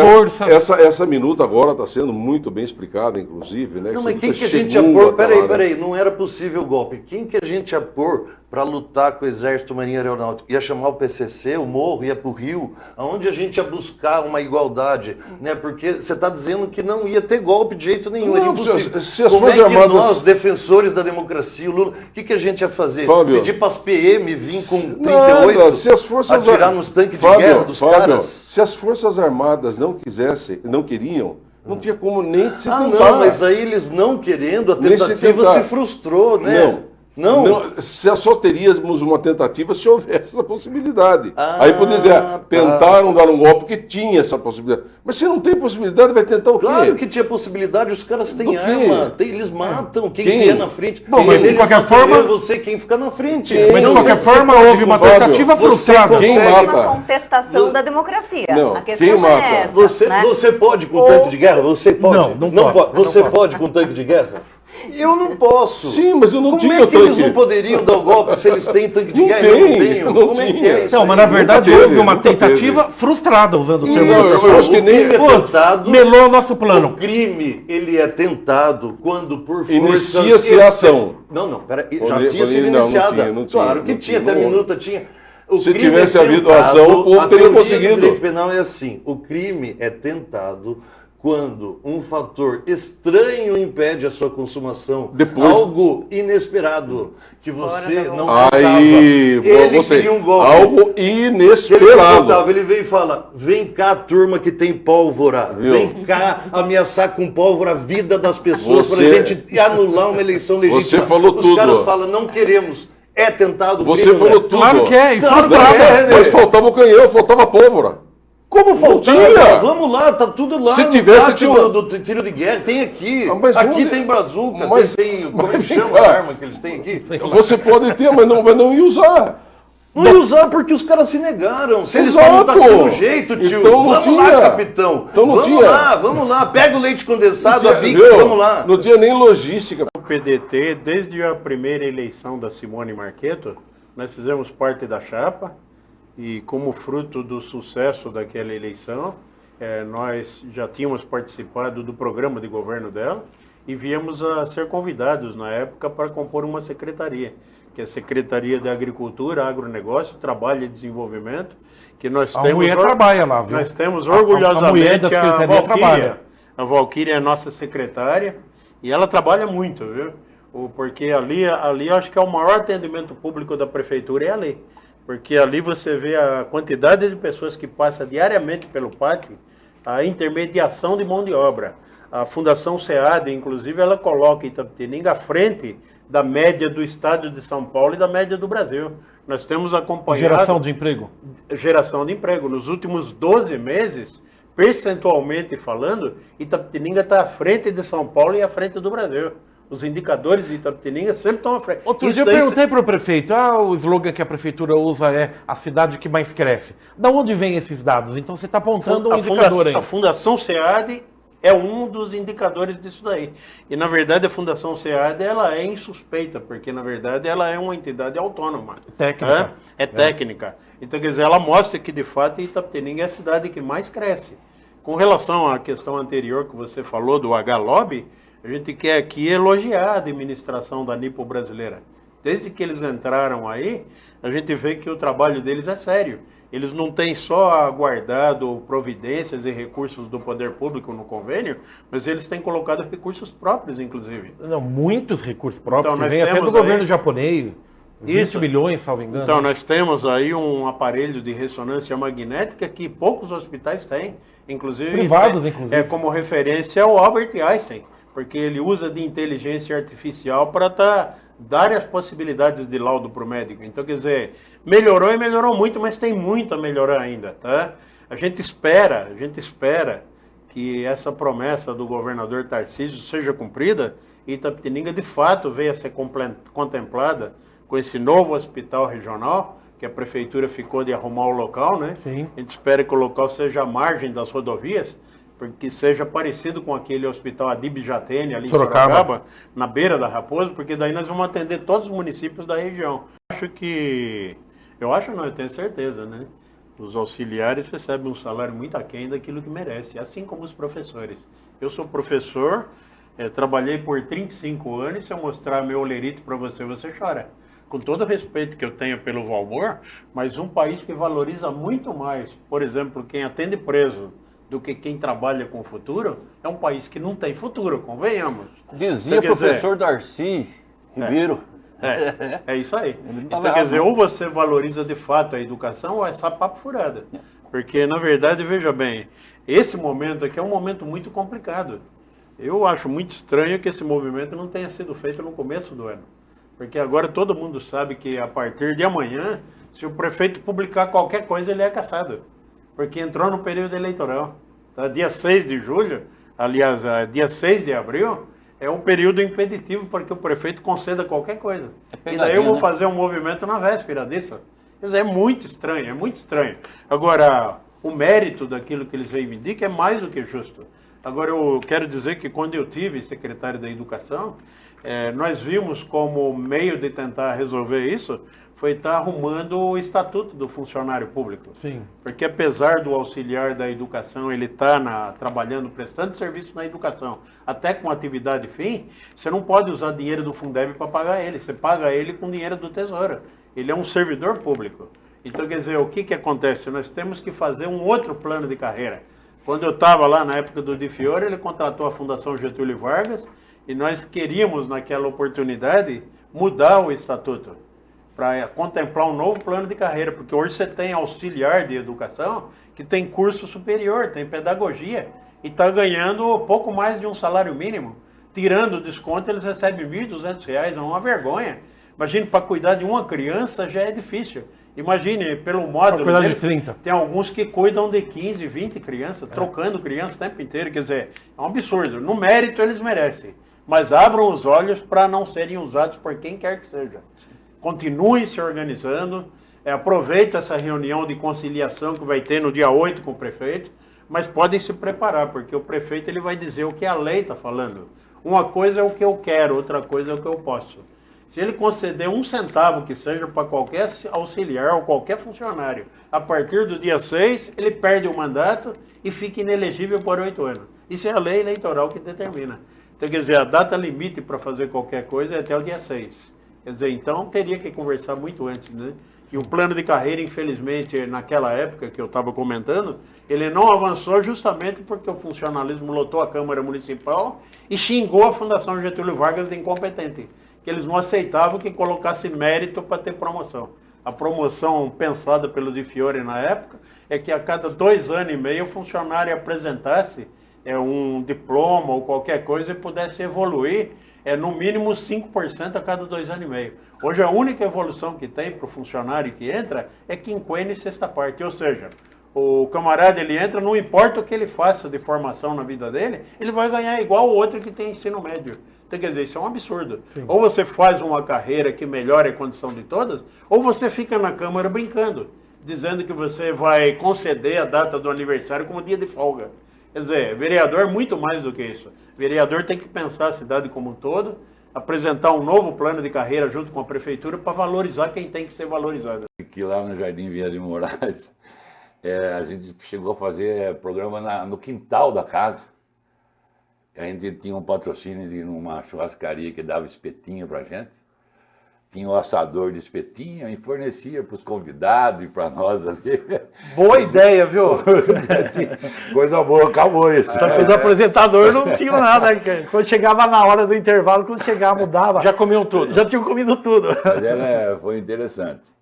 K: força...
I: Essa minuta agora está sendo muito bem explicada, inclusive. Né,
P: não, mas quem que a gente ia pôr... Peraí, não era possível o golpe. Quem que a gente ia pôr para lutar com o Exército, Marinha Aeronáutica? Ia chamar o PCC, o Morro, ia para o Rio, aonde a gente ia buscar uma igualdade, né? Porque você está dizendo que não ia ter golpe de jeito nenhum, era impossível.
I: Se as
P: Como
I: Forças Armadas...
P: nós, defensores da democracia, o Lula, o que a gente ia fazer?
I: Fábio,
P: pedir para as PM vir com 38,
I: se as forças
P: atirar nos tanques de guerra dos caras?
I: Se as Forças Armadas não queriam, não tinha como nem se tentar.
P: Não, mas aí eles não querendo, a tentativa se frustrou, né? Não.
I: Só teríamos uma tentativa se houvesse essa possibilidade. Aí poderia dizer, tentaram dar um golpe porque tinha essa possibilidade. Mas se não tem possibilidade, vai tentar o quê?
P: Claro que tinha possibilidade, os caras têm arma, eles matam quem vier na frente.
K: Bom, mas de qualquer forma...
P: você quem fica na frente.
K: Mas de qualquer forma, houve uma tentativa frustrada.
B: Quem mata? Uma contestação da democracia.
I: Não,
B: a questão
I: quem mata?
B: é essa, né?
P: Você pode com tanque de guerra? Você pode?
K: Não pode.
P: Você pode com tanque de guerra? Eu não posso.
I: Sim, mas eu não tinha
P: tanque. Como é que eles não poderiam dar o golpe se eles têm tanque de guerra? Eu não tenho. Como é que é isso?
K: Não, mas na verdade houve uma tentativa frustrada, usando o termo.
I: Eu acho que nem
P: tentado.
K: Melou nosso plano.
P: O crime, ele é tentado quando por força...
I: Inicia-se a ação.
P: Não, peraí, já tinha sido iniciada. Claro que tinha, até minuta tinha.
I: Se tivesse havido ação, o povo teria conseguido.
P: O direito penal é assim, o crime é tentado quando um fator estranho impede a sua consumação, algo inesperado que você não contava. Ele queria um golpe.
I: Algo inesperado.
P: Ele veio e fala, vem cá, turma que tem pólvora, vem cá ameaçar com pólvora a vida das pessoas para a gente anular uma eleição legítima.
I: Você falou tudo.
P: Os caras falam, não queremos. É tentado.
I: Você falou tudo.
K: Claro que é,
I: mas faltava o canhão, faltava a pólvora.
P: Como faltava? Vamos lá, tá tudo lá.
I: Se tivesse,
P: do tiro de guerra, tem aqui. Aqui tem brazuca, tem como é que chama a arma que eles têm aqui?
I: Você pode ter, mas não ia usar.
P: Não ia usar porque os caras se negaram. Se eles falam daquele jeito, tio,
I: então
P: vamos lá, capitão.
I: Então
P: vamos lá, pega o leite condensado, a bica, vamos lá.
I: Não tinha nem logística.
J: O PDT, desde a primeira eleição da Simone Marchetto, nós fizemos parte da chapa e como fruto do sucesso daquela eleição, nós já tínhamos participado do programa de governo dela e viemos a ser convidados na época para compor uma secretaria, que é a Secretaria de Agricultura, Agronegócio, Trabalho e Desenvolvimento, que nós
K: A
J: temos...
K: mulher trabalha lá, viu?
J: Nós temos
K: A mulher
J: orgulhosamente
K: da
J: a
K: Secretaria trabalha.
J: Valquíria. A Valquíria é a nossa secretária e ela trabalha muito, viu? Porque ali eu acho que é o maior atendimento público da prefeitura é ali. Porque ali você vê a quantidade de pessoas que passa diariamente pelo pátio, a intermediação de mão de obra. A Fundação SEAD, inclusive, ela coloca Itapetininga à frente da média do estado de São Paulo e da média do Brasil. Nós temos acompanhado...
K: Geração de emprego?
J: Geração de emprego. Nos últimos 12 meses, percentualmente falando, Itapetininga está à frente de São Paulo e à frente do Brasil. Os indicadores de Itapetininga sempre estão à frente.
K: Outro dia eu perguntei para o prefeito, o slogan que a prefeitura usa é a cidade que mais cresce. Da onde vêm esses dados? Então você está apontando um indicador aí.
J: A Fundação SEAD é um dos indicadores disso daí. E, na verdade, a Fundação SEAD ela é insuspeita, porque, na verdade, ela é uma entidade autônoma.
K: Técnica.
J: É técnica. Então, quer dizer, ela mostra que, de fato, Itapetininga é a cidade que mais cresce. Com relação à questão anterior que você falou do H-Lobby, a gente quer aqui elogiar a administração da Nipo brasileira. Desde que eles entraram aí, a gente vê que o trabalho deles é sério. Eles não têm só aguardado providências e recursos do poder público no convênio, mas eles têm colocado recursos próprios, inclusive.
K: Não, muitos recursos próprios,
J: Então,
K: que vem até do governo japonês, 20
J: Isso.
K: milhões, salvo engano.
J: Então, nós temos aí um aparelho de ressonância magnética que poucos hospitais têm, inclusive...
K: Privados, inclusive.
J: É como referência ao Albert Einstein, porque ele usa de inteligência artificial para dar as possibilidades de laudo para o médico. Então, quer dizer, melhorou e melhorou muito, mas tem muito a melhorar ainda, tá? A gente espera que essa promessa do governador Tarcísio seja cumprida e Itapetininga, de fato, venha a ser contemplada com esse novo hospital regional, que a prefeitura ficou de arrumar o local, né?
K: Sim.
J: A gente espera que o local seja à margem das rodovias, porque seja parecido com aquele hospital Adib Jatene, ali em Sorocaba, na beira da Raposa, porque daí nós vamos atender todos os municípios da região. Eu tenho certeza, né? Os auxiliares recebem um salário muito aquém daquilo que merece, assim como os professores. Eu sou professor, trabalhei por 35 anos, se eu mostrar meu olerito para você, você chora. Com todo o respeito que eu tenho pelo Valmor, mas um país que valoriza muito mais, por exemplo, quem atende preso, do que quem trabalha com o futuro, é um país que não tem futuro, convenhamos.
L: Dizia o professor Darcy Ribeiro.
J: É isso aí. Então, quer dizer, ou você valoriza de fato a educação, ou é só papo furada. Porque, na verdade, veja bem, esse momento aqui é um momento muito complicado. Eu acho muito estranho que esse movimento não tenha sido feito no começo do ano. Porque agora todo mundo sabe que a partir de amanhã, se o prefeito publicar qualquer coisa, ele é cassado. Porque entrou no período eleitoral. Tá? Dia 6 de julho, aliás, dia 6 de abril, é um período impeditivo para que o prefeito conceda qualquer coisa. E daí eu vou fazer um movimento na véspera disso. Quer dizer, é muito estranho, é muito estranho. Agora, o mérito daquilo que eles reivindicam é mais do que justo. Agora, eu quero dizer que quando eu tive secretário da Educação, nós vimos como meio de tentar resolver isso, foi estar arrumando o estatuto do funcionário público.
K: Sim.
J: Porque apesar do auxiliar da educação, ele está trabalhando, prestando serviço na educação, até com atividade fim, você não pode usar dinheiro do Fundeb para pagar ele, você paga ele com dinheiro do Tesouro. Ele é um servidor público. Então, quer dizer, o que acontece? Nós temos que fazer um outro plano de carreira. Quando eu estava lá na época do Di Fiore, ele contratou a Fundação Getúlio Vargas e nós queríamos, naquela oportunidade, mudar o estatuto para contemplar um novo plano de carreira, porque hoje você tem auxiliar de educação que tem curso superior, tem pedagogia, e está ganhando pouco mais de um salário mínimo. Tirando o desconto, eles recebem R$ 1.200, é uma vergonha. Imagine, para cuidar de uma criança já é difícil. Imagine, pelo módulo deles,
K: de 30.
J: Tem alguns que cuidam de 15, 20 crianças, trocando crianças o tempo inteiro. Quer dizer, é um absurdo. No mérito, eles merecem. Mas abram os olhos para não serem usados por quem quer que seja. Continuem se organizando, aproveita essa reunião de conciliação que vai ter no dia 8 com o prefeito, mas podem se preparar, porque o prefeito ele vai dizer o que a lei está falando. Uma coisa é o que eu quero, outra coisa é o que eu posso. Se ele conceder 1 centavo que seja para qualquer auxiliar ou qualquer funcionário, a partir do dia 6, ele perde o mandato e fica inelegível por 8 anos. Isso é a lei eleitoral que determina. Então, quer dizer, a data limite para fazer qualquer coisa é até o dia 6. Quer dizer, então teria que conversar muito antes, né? E o plano de carreira, infelizmente, naquela época que eu estava comentando, ele não avançou justamente porque o funcionalismo lotou a Câmara Municipal e xingou a Fundação Getúlio Vargas de incompetente, que eles não aceitavam que colocasse mérito para ter promoção. A promoção pensada pelo Di Fiore na época é que a cada 2 anos e meio o funcionário apresentasse um diploma ou qualquer coisa e pudesse evoluir no mínimo 5% a cada 2 anos e meio. Hoje a única evolução que tem para o funcionário que entra é quinquênio e sexta parte, ou seja, o camarada ele entra, não importa o que ele faça de formação na vida dele, ele vai ganhar igual o outro que tem ensino médio. Então, quer dizer, isso é um absurdo. Sim. Ou você faz uma carreira que melhore a condição de todas, ou você fica na Câmara brincando, dizendo que você vai conceder a data do aniversário como dia de folga. Quer dizer, vereador é muito mais do que isso. Vereador tem que pensar a cidade como um todo, apresentar um novo plano de carreira junto com a prefeitura para valorizar quem tem que ser valorizado.
M: Aqui lá no Jardim Vieira de Moraes, a gente chegou a fazer programa no quintal da casa. A gente tinha um patrocínio de uma churrascaria que dava espetinho pra gente. Tinha o assador de espetinho e fornecia para os convidados e para nós ali.
K: Boa ideia, viu?
M: Coisa boa, acabou isso.
K: Só que os apresentadores não tinham nada. Quando chegava na hora do intervalo, quando chegava, mudava. Já comiam tudo. Já tinham comido tudo.
M: Mas foi interessante.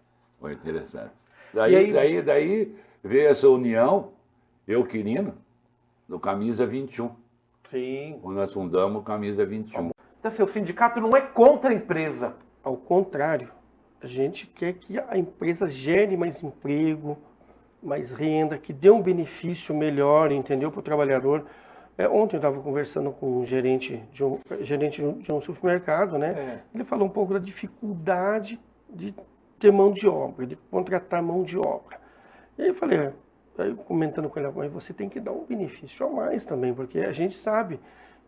M: Foi interessante. Daí veio essa união, eu, Quirino, do Camisa 21.
K: Sim.
M: Quando nós fundamos o Camisa 21.
K: Então, assim, o sindicato não é contra a empresa. Ao contrário, a gente quer que a empresa gere mais emprego, mais renda, que dê um benefício melhor, entendeu, para o trabalhador. Ontem eu estava conversando com um gerente de um supermercado, né? Ele falou um pouco da dificuldade de ter mão de obra, de contratar mão de obra. E aí eu falei, aí comentando com ele, mas você tem que dar um benefício a mais também, porque a gente sabe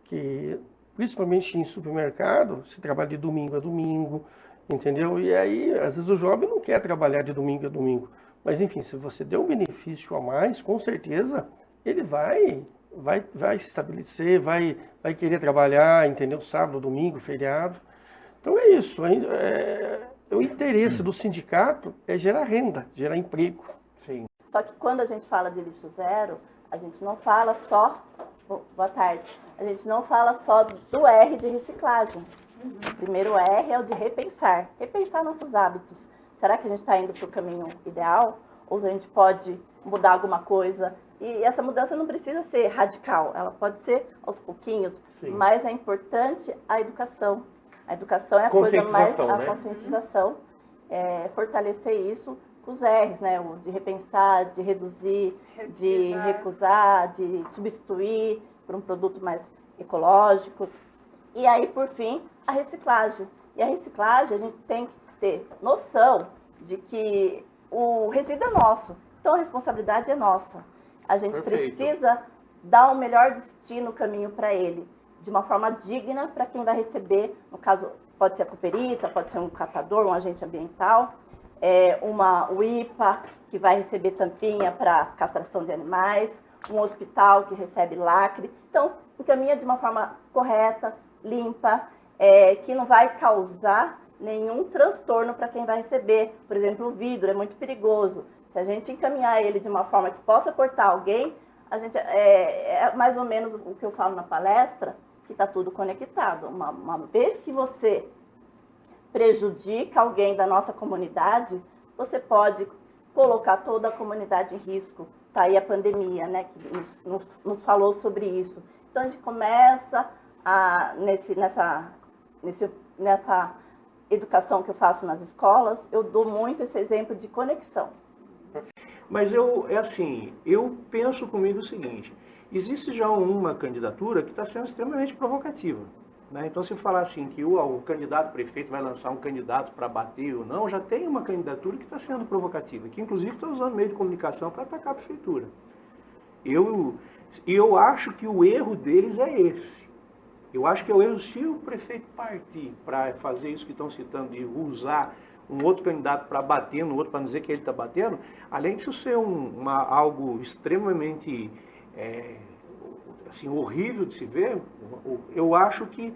K: que, principalmente em supermercado, se trabalha de domingo a domingo, entendeu? E aí, às vezes o jovem não quer trabalhar de domingo a domingo. Mas, enfim, se você der um benefício a mais, com certeza, ele vai se estabelecer, vai querer trabalhar, entendeu? Sábado, domingo, feriado. Então é isso. O interesse do sindicato é gerar renda, gerar emprego. Sim.
N: Só que quando a gente fala de lixo zero, a gente não fala só... Boa tarde. A gente não fala só do R de reciclagem. O primeiro R é o de repensar. Repensar nossos hábitos. Será que a gente está indo para o caminho ideal? Ou a gente pode mudar alguma coisa? E essa mudança não precisa ser radical. Ela pode ser aos pouquinhos. Sim. Mas é importante a educação. A educação é a coisa mais... A conscientização. Fortalecer isso com os R's, né? O de repensar, de reduzir, de recusar, de substituir por um produto mais ecológico. E aí, por fim, a reciclagem. E a reciclagem, a gente tem que ter noção de que o resíduo é nosso. Então, a responsabilidade é nossa. A gente precisa dar o melhor destino, caminho para ele, de uma forma digna para quem vai receber. No caso, pode ser a cooperita, pode ser um catador, um agente ambiental, uma UIPA, que vai receber tampinha para castração de animais, um hospital que recebe lacre. Então, encaminha de uma forma correta, limpa, que não vai causar nenhum transtorno para quem vai receber. Por exemplo, o vidro é muito perigoso. Se a gente encaminhar ele de uma forma que possa cortar alguém, a gente, é mais ou menos o que eu falo na palestra, que está tudo conectado. Uma vez que você prejudica alguém da nossa comunidade, você pode colocar toda a comunidade em risco. Está aí a pandemia, né, que nos falou sobre isso. Então, a gente começa nessa educação que eu faço nas escolas, eu dou muito esse exemplo de conexão.
O: Mas eu penso comigo o seguinte, existe já uma candidatura que está sendo extremamente provocativa. Né? Então, se falar assim que o candidato prefeito vai lançar um candidato para bater ou não, já tem uma candidatura que está sendo provocativa, que inclusive está usando meio de comunicação para atacar a prefeitura. Eu acho que o erro deles é esse. Eu acho que é o erro se o prefeito partir para fazer isso que estão citando, de usar um outro candidato para bater no outro, para dizer que ele está batendo, além de isso ser algo extremamente assim, horrível de se ver, eu acho que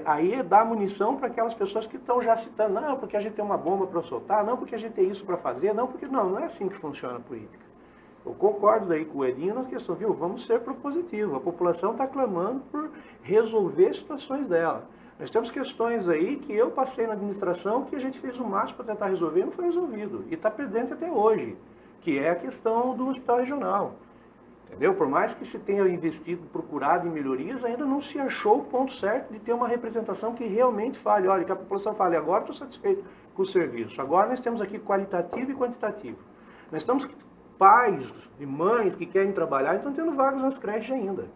O: aí é dar munição para aquelas pessoas que estão já citando, não, porque a gente tem uma bomba para soltar, não, porque a gente tem isso para fazer, não, porque não é assim que funciona a política. Eu concordo daí com o Edinho na questão, viu, vamos ser propositivos, a população está clamando por resolver situações dela. Nós temos questões aí que eu passei na administração que a gente fez o máximo para tentar resolver e não foi resolvido, e está presente até hoje, que é a questão do hospital regional. Entendeu? Por mais que se tenha investido, procurado em melhorias, ainda não se achou o ponto certo de ter uma representação que realmente fale. Olha, que a população fale, agora estou satisfeito com o serviço. Agora nós temos aqui qualitativo e quantitativo. Nós estamos pais e mães que querem trabalhar e estão tendo vagas nas creches ainda.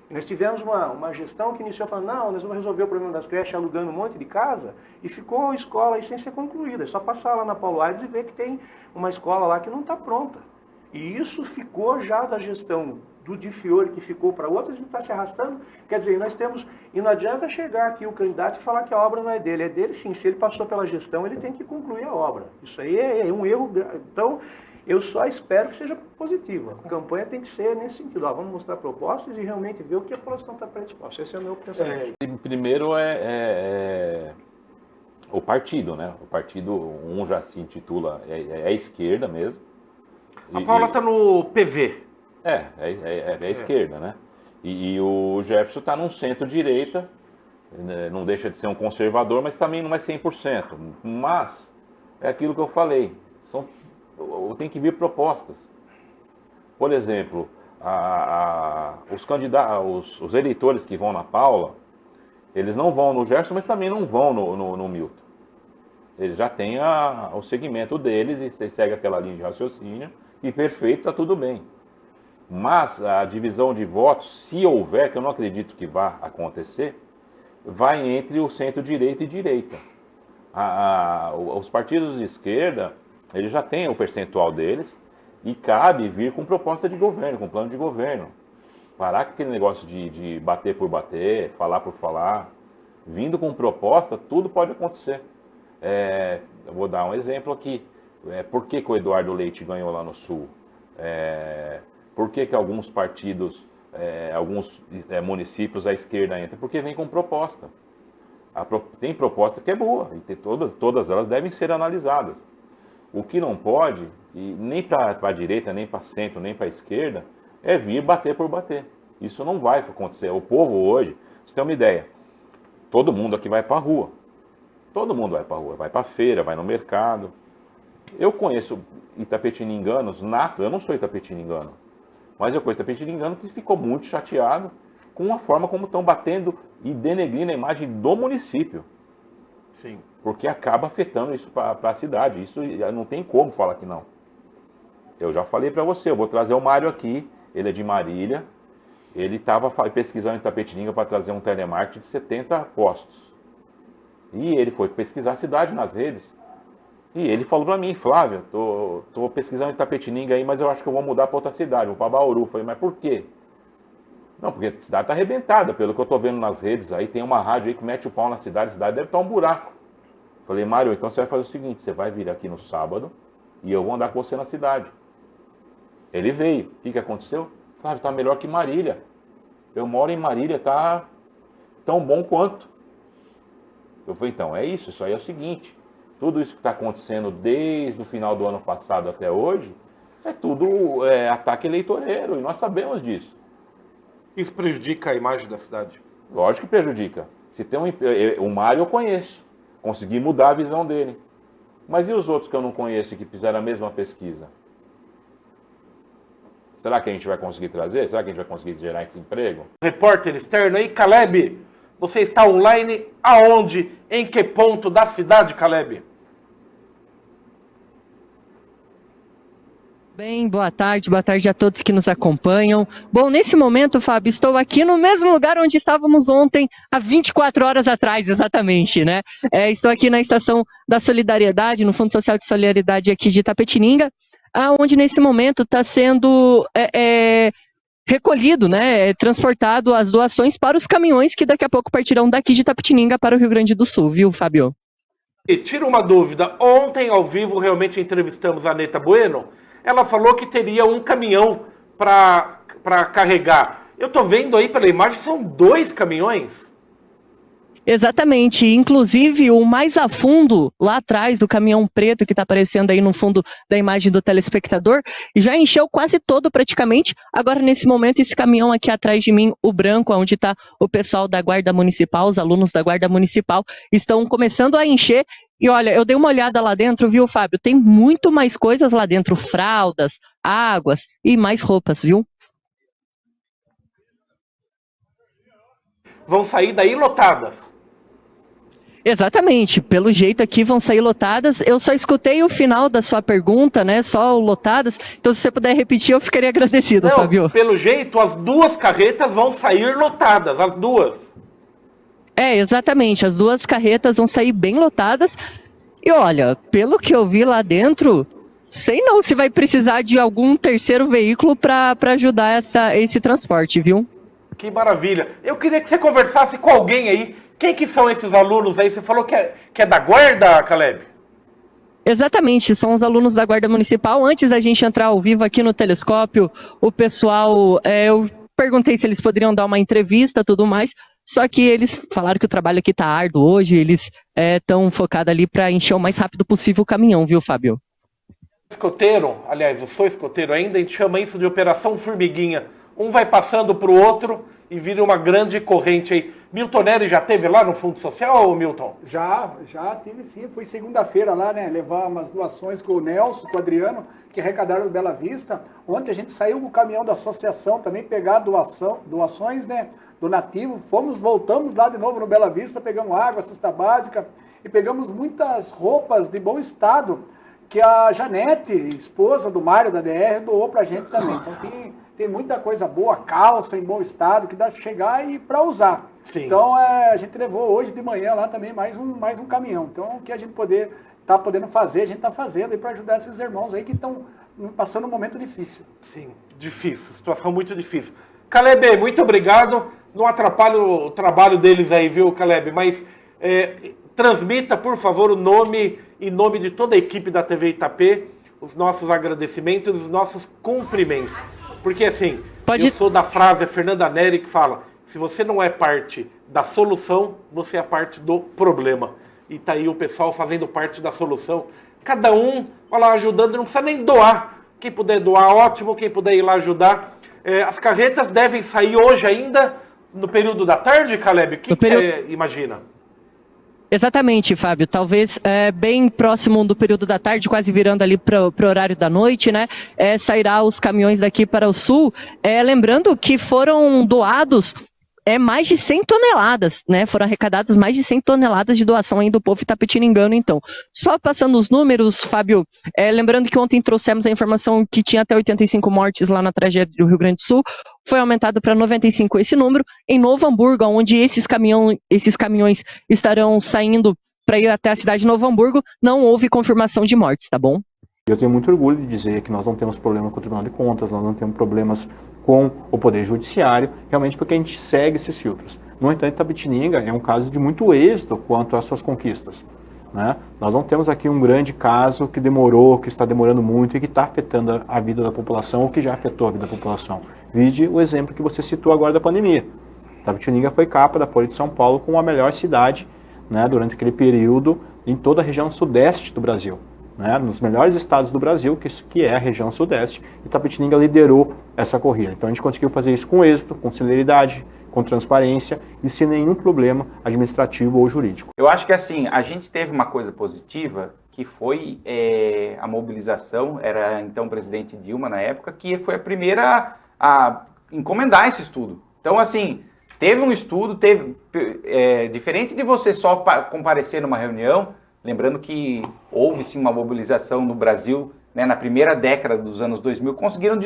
O: E nós tivemos uma gestão que iniciou falando, não, nós vamos resolver o problema das creches alugando um monte de casa, e ficou a escola aí sem ser concluída. É só passar lá na Paulo Aires e ver que tem uma escola lá que não está pronta. E isso ficou já da gestão do Di Fiore, que ficou para outras, e está se arrastando. Quer dizer, nós temos... E não adianta chegar aqui o candidato e falar que a obra não é dele. É dele sim. Se ele passou pela gestão, ele tem que concluir a obra. Isso aí é um erro. Então, eu só espero que seja positivo. A campanha tem que ser nesse sentido. Ó, vamos mostrar propostas e realmente ver o que a população está predisposta. Esse é o meu pensamento.
Q: Primeiro o partido, né? O partido, já se intitula, é a esquerda mesmo.
R: A Paula está no PV.
Q: É a esquerda, né? E o Jefferson está num centro-direita, não deixa de ser um conservador, mas também não é 100%. Mas é aquilo que eu falei, tem que vir propostas. Por exemplo, os eleitores que vão na Paula, eles não vão no Jefferson, mas também não vão no Milton. Eles já têm o segmento deles e segue aquela linha de raciocínio. E perfeito, está tudo bem. Mas a divisão de votos, se houver, que eu não acredito que vá acontecer, vai entre o centro-direita e direita. Os partidos de esquerda, eles já têm o percentual deles e cabe vir com proposta de governo, com plano de governo. Parar com aquele negócio de bater por bater, falar por falar. Vindo com proposta, tudo pode acontecer. Eu vou dar um exemplo aqui. Por que o Eduardo Leite ganhou lá no Sul? Por que alguns partidos, alguns municípios à esquerda entram? Porque vem com proposta. Tem proposta que é boa, e todas elas devem ser analisadas. O que não pode, e nem para a direita, nem para centro, nem para a esquerda, é vir bater por bater. Isso não vai acontecer. O povo hoje, você tem uma ideia, todo mundo aqui vai para a rua. Todo mundo vai para a rua, vai para a feira, vai no mercado. Eu conheço itapetininganos nato, eu não sou itapetininggano, mas eu conheço itapetininggano que ficou muito chateado com a forma como estão batendo e denegrindo a imagem do município.
R: Sim.
Q: Porque acaba afetando isso para a cidade. Isso não tem como falar que não. Eu já falei para você, eu vou trazer o Mário aqui, ele é de Marília, ele estava pesquisando em Itapetininga para trazer um telemarketing de 70 postos. E ele foi pesquisar a cidade nas redes. E ele falou para mim, Flávio, tô pesquisando em Itapetininga aí, mas eu acho que eu vou mudar para outra cidade, vou para Bauru. Eu falei, mas por quê? Não, porque a cidade está arrebentada, pelo que eu estou vendo nas redes, aí tem uma rádio aí que mete o pau na cidade, a cidade deve estar um buraco. Eu falei, Mário, então você vai fazer o seguinte, você vai vir aqui no sábado e eu vou andar com você na cidade. Ele veio. O que aconteceu? Flávio, está melhor que Marília. Eu moro em Marília, está tão bom quanto. Eu falei, então, isso aí é o seguinte. Tudo isso que está acontecendo desde o final do ano passado até hoje, é tudo ataque eleitoreiro, e nós sabemos disso.
R: Isso prejudica a imagem da cidade?
Q: Lógico que prejudica. Se tem o Mário eu conheço, consegui mudar a visão dele. Mas e os outros que eu não conheço e que fizeram a mesma pesquisa? Será que a gente vai conseguir trazer? Será que a gente vai conseguir gerar esse emprego?
R: Repórter externo aí, Caleb, você está online aonde? Em que ponto da cidade, Caleb?
S: Bem, boa tarde a todos que nos acompanham. Bom, nesse momento, Fábio, estou aqui no mesmo lugar onde estávamos ontem, há 24 horas atrás, exatamente, né? Estou aqui na Estação da Solidariedade, no Fundo Social de Solidariedade aqui de Itapetininga, onde nesse momento está sendo recolhido, né, transportado as doações para os caminhões que daqui a pouco partirão daqui de Itapetininga para o Rio Grande do Sul, viu, Fábio?
R: E tira uma dúvida, ontem ao vivo realmente entrevistamos a Neta Bueno, ela falou que teria um caminhão para carregar. Eu tô vendo aí pela imagem, são 2 caminhões.
S: Exatamente, inclusive o mais a fundo, lá atrás, o caminhão preto que está aparecendo aí no fundo da imagem do telespectador, já encheu quase todo praticamente. Agora, nesse momento, esse caminhão aqui atrás de mim, o branco, onde está o pessoal da Guarda Municipal, os alunos da Guarda Municipal, estão começando a encher. E olha, eu dei uma olhada lá dentro, viu, Fábio? Tem muito mais coisas lá dentro, fraldas, águas e mais roupas, viu?
R: Vão sair daí lotadas.
S: Exatamente, pelo jeito aqui vão sair lotadas. Eu só escutei o final da sua pergunta, né? Só lotadas. Então, se você puder repetir, eu ficaria agradecido,
R: Não,
S: Fábio.
R: pelo jeito, as 2 carretas vão sair lotadas, as 2.
S: É, exatamente. As 2 carretas vão sair bem lotadas. E olha, pelo que eu vi lá dentro, sei não se vai precisar de algum terceiro veículo para ajudar esse transporte, viu?
R: Que maravilha. Eu queria que você conversasse com alguém aí. Quem que são esses alunos aí? Você falou que é da Guarda, Caleb?
S: Exatamente, são os alunos da Guarda Municipal. Antes da gente entrar ao vivo aqui no telescópio, o pessoal, eu perguntei se eles poderiam dar uma entrevista e tudo mais, só que eles falaram que o trabalho aqui tá árduo hoje, eles estão focados ali para encher o mais rápido possível o caminhão, viu, Fábio?
R: Escoteiro, aliás, eu sou escoteiro ainda, a gente chama isso de Operação Formiguinha. Um vai passando para o outro e vira uma grande corrente aí. Milton Nery já teve lá no Fundo Social, Milton?
A: Já tive sim. Fui segunda-feira lá, né, levar umas doações com o Nelson, com o Adriano, que arrecadaram do Bela Vista. Ontem a gente saiu com o caminhão da associação também pegar doações, né, donativo. Voltamos lá de novo no Bela Vista, pegamos água, cesta básica e pegamos muitas roupas de bom estado que a Janete, esposa do Mário da DR, doou pra gente também. Então tem muita coisa boa, calça em bom estado, que dá pra chegar e para usar. Sim. Então a gente levou hoje de manhã lá também mais um caminhão. Então o que a gente tá podendo fazer, a gente está fazendo para ajudar esses irmãos aí que estão passando um momento difícil.
R: Sim, difícil, situação muito difícil. Caleb, muito obrigado. Não atrapalhe o trabalho deles aí, viu, Caleb? Mas transmita, por favor, o nome em nome de toda a equipe da TV Itapê, os nossos agradecimentos e os nossos cumprimentos. Porque assim, eu sou da frase, a Fernanda Nery que fala, se você não é parte da solução, você é parte do problema. E tá aí o pessoal fazendo parte da solução. Cada um vai lá ajudando, não precisa nem doar. Quem puder doar, ótimo. Quem puder ir lá ajudar. As carretas devem sair hoje ainda, no período da tarde, Caleb? O que você imagina?
S: Exatamente, Fábio. Talvez bem próximo do período da tarde, quase virando ali para o horário da noite, né? Sairá os caminhões daqui para o sul. Lembrando que foram doados mais de 100 toneladas, né? Foram arrecadadas mais de 100 toneladas de doação aí do povo itapetiningano, então. Só passando os números, Fábio, lembrando que ontem trouxemos a informação que tinha até 85 mortes lá na tragédia do Rio Grande do Sul, foi aumentado para 95 esse número. Em Novo Hamburgo, onde esses caminhões estarão saindo para ir até a cidade de Novo Hamburgo, não houve confirmação de mortes, tá bom?
C: Eu tenho muito orgulho de dizer que nós não temos problema com o Tribunal de Contas, nós não temos problemas com o Poder Judiciário, realmente porque a gente segue esses filtros. No entanto, Itapetininga é um caso de muito êxito quanto às suas conquistas, né? Nós não temos aqui um grande caso que demorou, que está demorando muito e que está afetando a vida da população ou que já afetou a vida da população. Vide o exemplo que você citou agora da pandemia. Itapetininga foi capa da Folha de São Paulo como a melhor cidade, né, durante aquele período em toda a região sudeste do Brasil. Né, nos melhores estados do Brasil, que é a região sudeste, Itapetininga liderou essa corrida. Então a gente conseguiu fazer isso com êxito, com celeridade, com transparência e sem nenhum problema administrativo ou jurídico.
T: Eu acho que assim, a gente teve uma coisa positiva, que foi a mobilização, era então o presidente Dilma na época, que foi a primeira a encomendar esse estudo. Então assim, teve um estudo, diferente de você só comparecer numa reunião. Lembrando que houve sim uma mobilização no Brasil, né, na primeira década dos anos 2000, conseguiram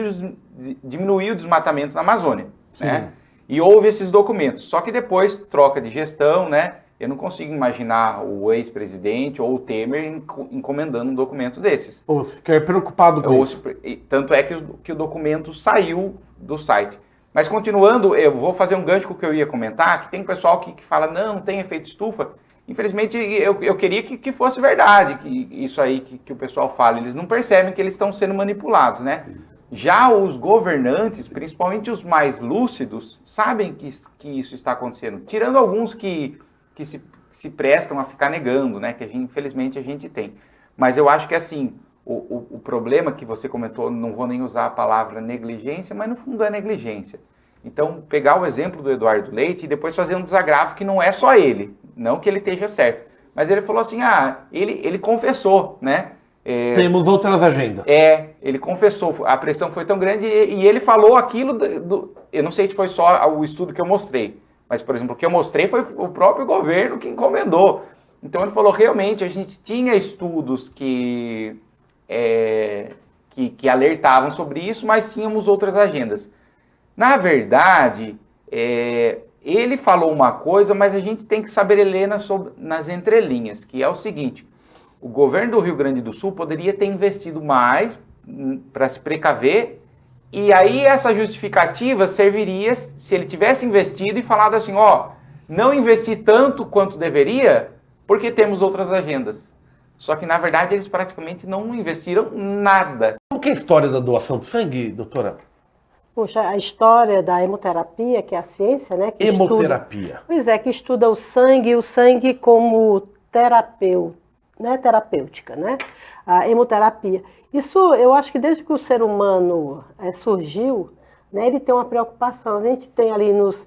T: diminuir o desmatamento na Amazônia. Né? E houve esses documentos. Só que depois, troca de gestão, né, eu não consigo imaginar o ex-presidente ou o Temer encomendando um documento desses.
R: Ou sequer preocupado com isso.
T: Tanto é que o documento saiu do site. Mas continuando, eu vou fazer um gancho com o que eu ia comentar, que tem pessoal que fala, não tem efeito estufa. Infelizmente, eu queria que fosse verdade, que isso aí que o pessoal fala. Eles não percebem que eles estão sendo manipulados, né? Já os governantes, principalmente os mais lúcidos, sabem que isso está acontecendo. Tirando alguns que se prestam a ficar negando, né? Que infelizmente a gente tem. Mas eu acho que assim, o problema que você comentou, não vou nem usar a palavra negligência, mas no fundo é negligência. Então, pegar o exemplo do Eduardo Leite e depois fazer um desagravo que não é só ele, não que ele esteja certo. Mas ele falou assim, ele confessou, né?
R: Temos outras agendas.
T: Ele confessou, a pressão foi tão grande e ele falou aquilo, eu não sei se foi só o estudo que eu mostrei, mas, por exemplo, o que eu mostrei foi o próprio governo que encomendou. Então ele falou, realmente, a gente tinha estudos que alertavam sobre isso, mas tínhamos outras agendas. Na verdade, ele falou uma coisa, mas a gente tem que saber ler nas entrelinhas, que é o seguinte, o governo do Rio Grande do Sul poderia ter investido mais para se precaver, e aí essa justificativa serviria se ele tivesse investido e falado assim, não investi tanto quanto deveria, porque temos outras agendas. Só que, na verdade, eles praticamente não investiram nada.
R: Como que é a história da doação de sangue, doutora?
D: Puxa, a história da hemoterapia, que é a ciência, né? Que
R: Hemoterapia.
D: que estuda o sangue como terapêutica, né? A hemoterapia. Isso, eu acho que desde que o ser humano surgiu, né, ele tem uma preocupação. A gente tem ali nos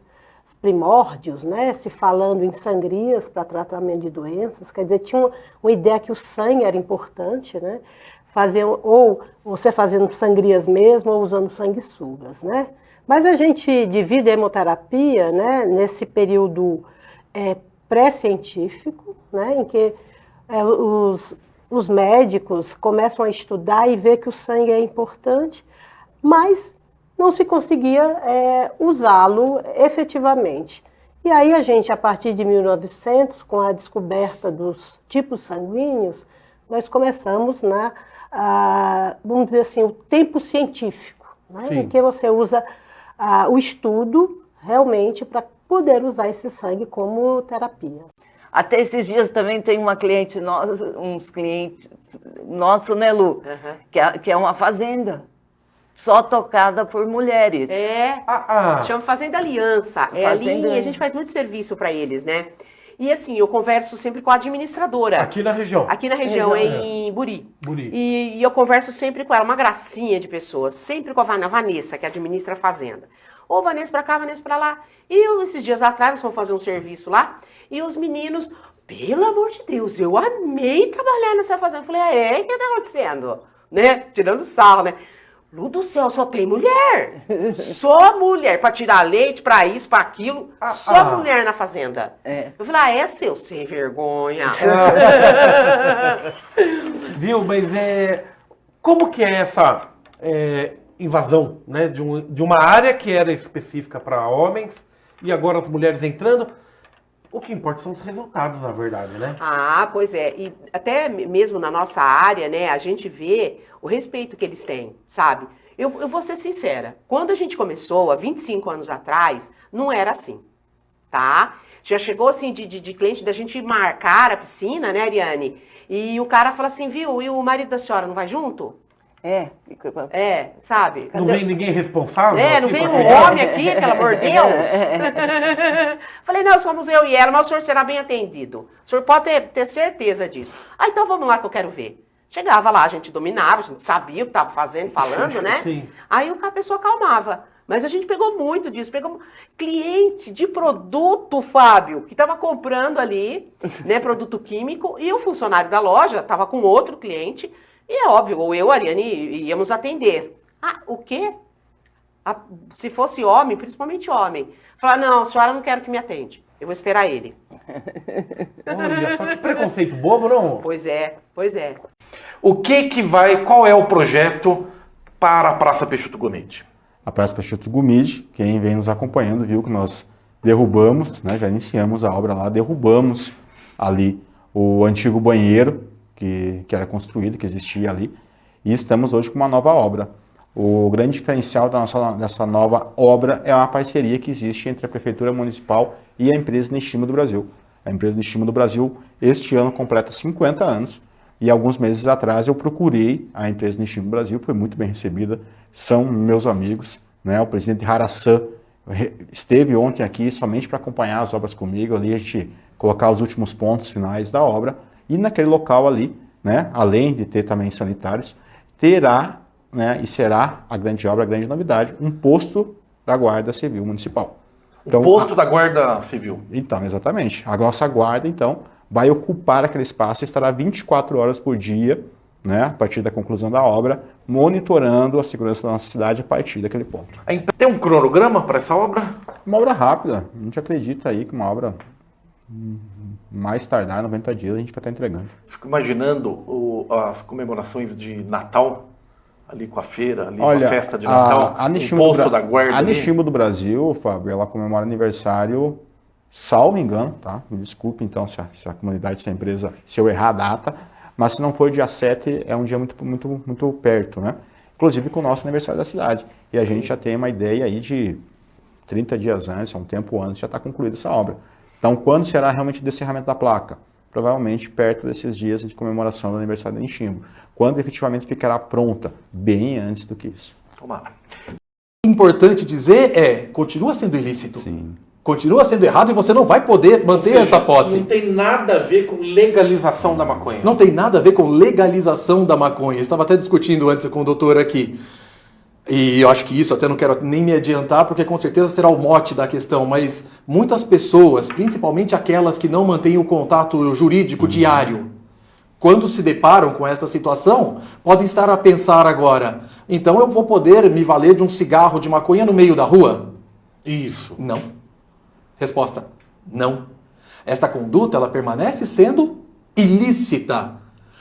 D: primórdios, né, se falando em sangrias para tratamento de doenças, quer dizer, tinha uma ideia que o sangue era importante, né? Ou você fazendo sangrias mesmo, ou usando sanguessugas, né? Mas a gente divide a hemoterapia, né, nesse período pré-científico, né, em que os médicos começam a estudar e ver que o sangue é importante, mas não se conseguia usá-lo efetivamente. E aí a gente, a partir de 1900, com a descoberta dos tipos sanguíneos, nós começamos vamos dizer assim, o tempo científico, né? Em que você usa o estudo realmente para poder usar esse sangue como terapia.
E: Até esses dias também tem uma cliente nossa, uns clientes nossos, né, Lu? Que é uma fazenda só tocada por mulheres.
F: Chama Fazenda Aliança. Ali a gente faz muito serviço para eles, né? E assim, eu converso sempre com a administradora.
R: Aqui na região?
F: Aqui na região, em Buri. E eu converso sempre com ela, uma gracinha de pessoas. Sempre com a Vanessa, que administra a fazenda. Ô, Vanessa pra cá, Vanessa pra lá. E esses dias atrás, nós fomos fazer um serviço lá. E os meninos, pelo amor de Deus, eu amei trabalhar nessa fazenda. Eu falei, o que tá acontecendo? Né? Tirando sarro, né? Lu do céu, só tem mulher. Só mulher. Pra tirar leite, pra isso, pra aquilo. Só mulher na fazenda. Eu falei, seu sem vergonha.
R: Viu, mas como que é essa invasão, né, de uma área que era específica para homens e agora as mulheres entrando? O que importa são os resultados, na verdade, né?
F: Pois é. E até mesmo na nossa área, né, a gente vê o respeito que eles têm, sabe? Eu vou ser sincera. Quando a gente começou, há 25 anos atrás, não era assim, tá? Já chegou, assim, de cliente da gente marcar a piscina, né, Ariane? E o cara fala assim, viu, e o marido da senhora não vai junto? Sabe?
R: Não vem ninguém responsável?
F: Não vem um homem aqui, pelo amor de Deus. Falei, não, somos eu e ela, mas o senhor será bem atendido. O senhor pode ter certeza disso. Então vamos lá que eu quero ver. Chegava lá, a gente dominava, a gente sabia o que estava fazendo, falando, né?
R: Sim.
F: Aí a pessoa acalmava. Mas a gente pegou muito disso, pegamos cliente de produto, Fábio, que estava comprando ali, né, produto químico, e o funcionário da loja estava com outro cliente. E é óbvio, ou eu, Ariane, íamos atender. O quê? Se fosse homem, principalmente homem. Falar, não, a senhora não quero que me atende. Eu vou esperar ele.
R: Olha, só que preconceito bobo, não?
F: Pois é.
R: Qual é o projeto para a Praça Peixoto Gomide?
C: A Praça Peixoto Gomide, quem vem nos acompanhando viu que nós derrubamos, né, já iniciamos a obra lá, derrubamos ali o antigo banheiro, que era construído, que existia ali, e estamos hoje com uma nova obra. O grande diferencial dessa nova obra é uma parceria que existe entre a Prefeitura Municipal e a empresa Nishima do Brasil. A empresa Nishima do Brasil, este ano, completa 50 anos, e alguns meses atrás eu procurei a empresa Nishima do Brasil, foi muito bem recebida, são meus amigos, né? O presidente Harasan esteve ontem aqui somente para acompanhar as obras comigo, ali a gente colocar os últimos pontos finais da obra, e naquele local ali, né, além de ter também sanitários, terá, né, e será a grande obra, a grande novidade, um posto da Guarda Civil Municipal.
R: Então, posto da Guarda Civil.
C: Então, exatamente. A nossa guarda, então, vai ocupar aquele espaço e estará 24 horas por dia, né, a partir da conclusão da obra, monitorando a segurança da nossa cidade a partir daquele ponto.
R: Tem um cronograma para essa obra?
C: Uma obra rápida. A gente acredita aí que uma obra mais tardar 90 dias a gente vai estar entregando.
R: Fico imaginando as comemorações de Natal, ali com a feira, ali com a festa de Natal, o posto da Guarda.
C: A Nishima do Brasil, Fábio, ela comemora aniversário, salvo engano, tá? Me desculpe então se a comunidade, se a empresa, se eu errar a data, mas se não for dia 7, é um dia muito perto, né? Inclusive com o nosso aniversário da cidade. E a gente já tem uma ideia aí de 30 dias antes, um tempo antes, já está concluída essa obra. Então, quando será realmente o descerramento da placa? Provavelmente perto desses dias de comemoração do aniversário da Nishima. Quando efetivamente ficará pronta? Bem antes do que isso.
R: Tomara. Importante dizer continua sendo ilícito.
C: Sim.
R: Continua sendo errado e você não vai poder manter essa posse. Não tem nada a ver com legalização da maconha. Não tem nada a ver com legalização da maconha. Eu estava até discutindo antes com o doutor aqui. E eu acho que isso até não quero nem me adiantar, porque com certeza será o mote da questão, mas muitas pessoas, principalmente aquelas que não mantêm o contato jurídico diário, quando se deparam com esta situação, podem estar a pensar agora, então eu vou poder me valer de um cigarro de maconha no meio da rua? Isso. Não. Resposta, não. Esta conduta, ela permanece sendo ilícita.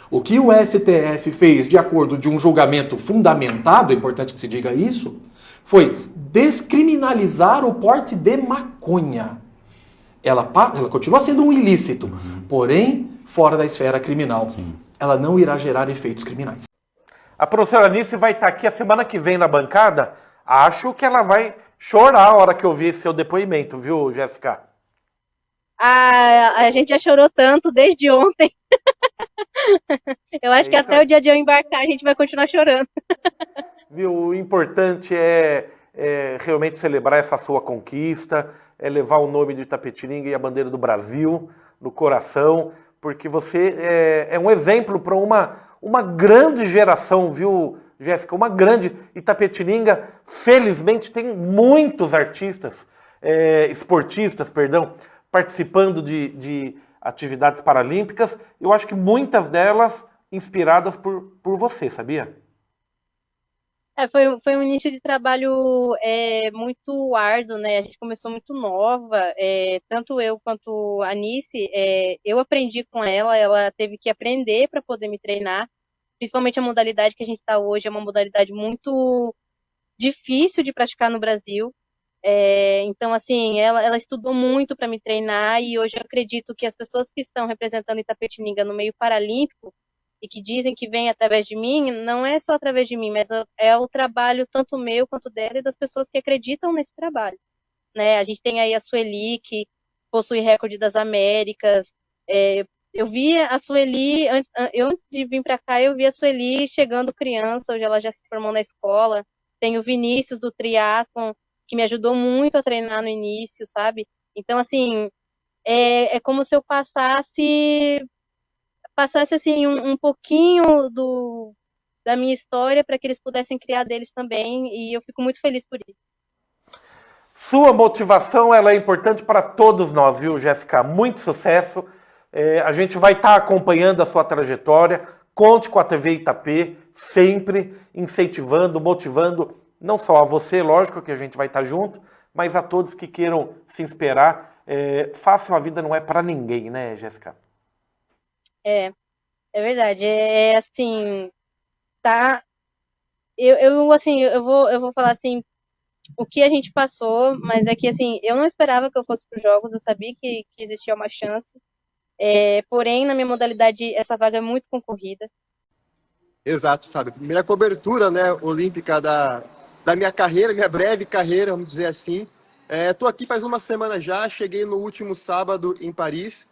R: O que o STF fez de acordo de um julgamento fundamentado, é importante que se diga isso, foi descriminalizar o porte de maconha. Ela continua sendo um ilícito, porém fora da esfera criminal. Sim. Ela não irá gerar efeitos criminais. A professora Anice vai estar aqui a semana que vem na bancada. Acho que ela vai chorar a hora que ouvir seu depoimento, viu, Jéssica?
G: A gente já chorou tanto desde ontem. Eu acho que até o dia de eu embarcar a gente vai continuar chorando.
R: Viu? O importante é realmente celebrar essa sua conquista, é levar o nome de Itapetininga e a bandeira do Brasil no coração, porque você é um exemplo para uma grande geração, viu, Jéssica? Uma grande Itapetininga, felizmente, tem muitos artistas, esportistas, participando de atividades paralímpicas. Eu acho que muitas delas inspiradas por você, sabia?
G: Foi um início de trabalho muito árduo, né? A gente começou muito nova, tanto eu quanto a Anice, eu aprendi com ela teve que aprender para poder me treinar, principalmente a modalidade que a gente está hoje, é uma modalidade muito difícil de praticar no Brasil. Então, assim, ela estudou muito para me treinar e hoje eu acredito que as pessoas que estão representando Itapetininga no meio paralímpico e que dizem que vem através de mim, não é só através de mim, mas é o trabalho tanto meu quanto dela e das pessoas que acreditam nesse trabalho, né? A gente tem aí a Sueli, que possui recorde das Américas. Eu vi a Sueli, antes de vir para cá, eu vi a Sueli chegando criança, hoje ela já se formou na escola. Tem o Vinícius do triatlon, que me ajudou muito a treinar no início, sabe? Então, assim, é como se eu passasse assim, um pouquinho da minha história para que eles pudessem criar deles também, e eu fico muito feliz por isso.
R: Sua motivação, ela é importante para todos nós, viu, Jéssica? Muito sucesso. A gente vai estar acompanhando a sua trajetória. Conte com a TV Itapê, sempre incentivando, motivando, não só a você, lógico que a gente vai estar junto, mas a todos que queiram se inspirar. Fácil a vida não é para ninguém, né, Jéssica?
G: É verdade. Assim, tá. Eu vou falar assim, o que a gente passou, mas é que assim, eu não esperava que eu fosse para os Jogos, eu sabia que existia uma chance. Porém, na minha modalidade, essa vaga é muito concorrida.
U: Exato, Fábio. Primeira cobertura, né, olímpica da minha carreira, minha breve carreira, vamos dizer assim. Estou aqui faz uma semana já, cheguei no último sábado em Paris.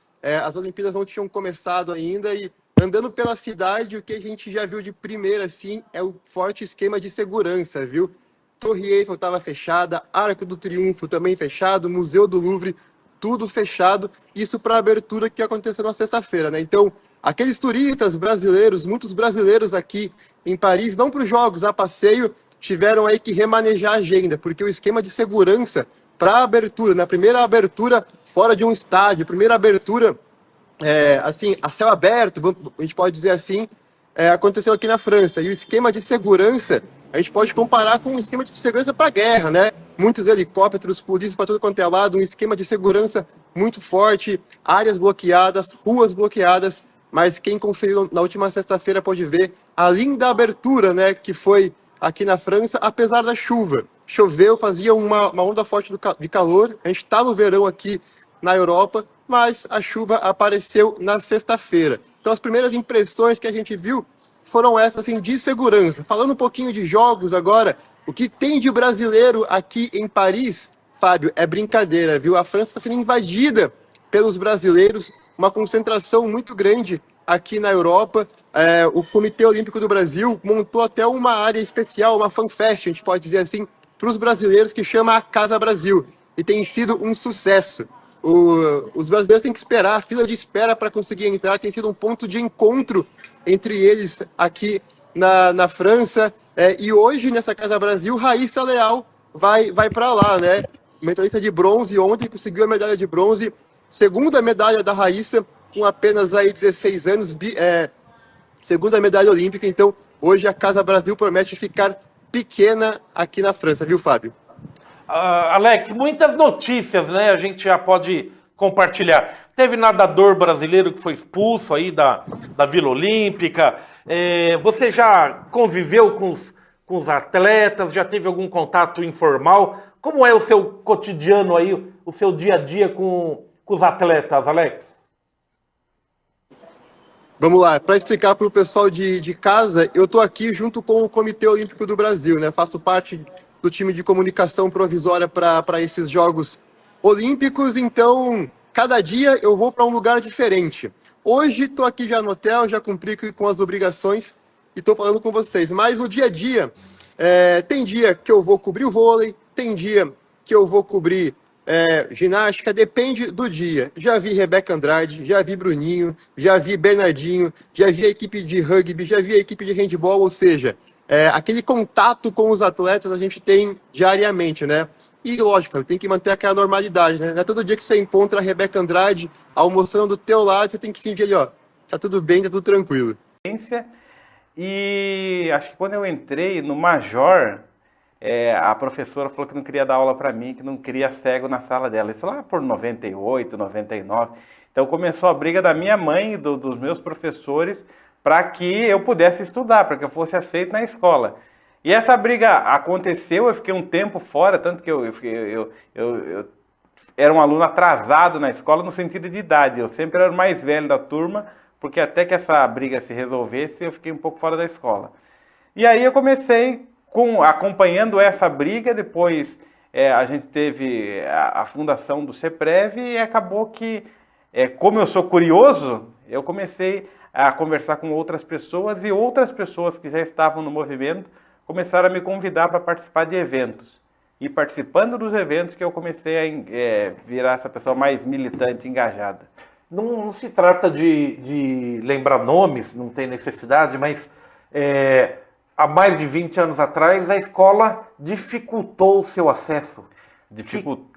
U: As Olimpíadas não tinham começado ainda e andando pela cidade, o que a gente já viu de primeira, assim, é o forte esquema de segurança, viu? Torre Eiffel estava fechada, Arco do Triunfo também fechado, Museu do Louvre, tudo fechado. Isso para a abertura que aconteceu na sexta-feira, né? Então, aqueles turistas brasileiros, muitos brasileiros aqui em Paris, não para os jogos, a passeio, tiveram aí que remanejar a agenda, porque o esquema de segurança para a abertura, na primeira abertura fora de um estádio, primeira abertura, assim, a céu aberto, a gente pode dizer assim, aconteceu aqui na França. E o esquema de segurança, a gente pode comparar com um esquema de segurança para a guerra, né? Muitos helicópteros, polícias para todo quanto é lado, um esquema de segurança muito forte, áreas bloqueadas, ruas bloqueadas, mas quem conferiu na última sexta-feira pode ver a linda abertura, né, que foi aqui na França, apesar da chuva. Choveu, fazia uma onda forte de calor, a gente está no verão aqui na Europa, mas a chuva apareceu na sexta-feira. Então as primeiras impressões que a gente viu foram essas, assim, de segurança. Falando um pouquinho de jogos agora, o que tem de brasileiro aqui em Paris, Fábio, é brincadeira, viu? A França está sendo invadida pelos brasileiros, uma concentração muito grande aqui na Europa. O Comitê Olímpico do Brasil montou até uma área especial, uma fanfest, a gente pode dizer assim, para os brasileiros, que chama a Casa Brasil. E tem sido um sucesso. Os brasileiros têm que esperar, a fila de espera para conseguir entrar, tem sido um ponto de encontro entre eles aqui na França. E hoje, nessa Casa Brasil, Raíssa Leal vai para lá, né? Medalhista de bronze, ontem conseguiu a medalha de bronze, segunda medalha da Raíssa, com apenas aí 16 anos, segunda medalha olímpica. Então, hoje a Casa Brasil promete ficar pequena aqui na França, viu, Fábio?
R: Alex, muitas notícias, né? A gente já pode compartilhar. Teve nadador brasileiro que foi expulso aí da Vila Olímpica. Você já conviveu com os atletas? Já teve algum contato informal? Como é o seu cotidiano aí, o seu dia a dia com os atletas, Alex?
U: Vamos lá, para explicar para o pessoal de casa, eu estou aqui junto com o Comitê Olímpico do Brasil, né? Faço parte do time de comunicação provisória para esses Jogos Olímpicos, então cada dia eu vou para um lugar diferente. Hoje estou aqui já no hotel, já cumpri com as obrigações e estou falando com vocês, mas no dia a dia, tem dia que eu vou cobrir o vôlei, tem dia que eu vou cobrir ginástica, depende do dia. Já vi Rebeca Andrade, já vi Bruninho, já vi Bernardinho, já vi a equipe de rugby, já vi a equipe de handball, ou seja, aquele contato com os atletas a gente tem diariamente, né? E lógico, tem que manter aquela normalidade, né? Não é todo dia que você encontra a Rebeca Andrade almoçando do teu lado, você tem que fingir ali, ó, tá tudo bem, tá tudo tranquilo.
T: E acho que quando eu entrei no Major, a professora falou que não queria dar aula para mim, que não queria cego na sala dela. Isso lá por 98, 99. Então começou a briga da minha mãe e dos meus professores para que eu pudesse estudar, para que eu fosse aceito na escola. E essa briga aconteceu, eu fiquei um tempo fora, tanto que eu era um aluno atrasado na escola no sentido de idade. Eu sempre era o mais velho da turma, porque até que essa briga se resolvesse, eu fiquei um pouco fora da escola. E aí eu comecei acompanhando essa briga, depois a gente teve a fundação do CEPREV e acabou que, como eu sou curioso, eu comecei a conversar com outras pessoas e outras pessoas que já estavam no movimento começaram a me convidar para participar de eventos. E participando dos eventos que eu comecei a virar essa pessoa mais militante, engajada.
R: Não se trata de lembrar nomes, não tem necessidade, mas há mais de 20 anos atrás a escola dificultou o seu acesso.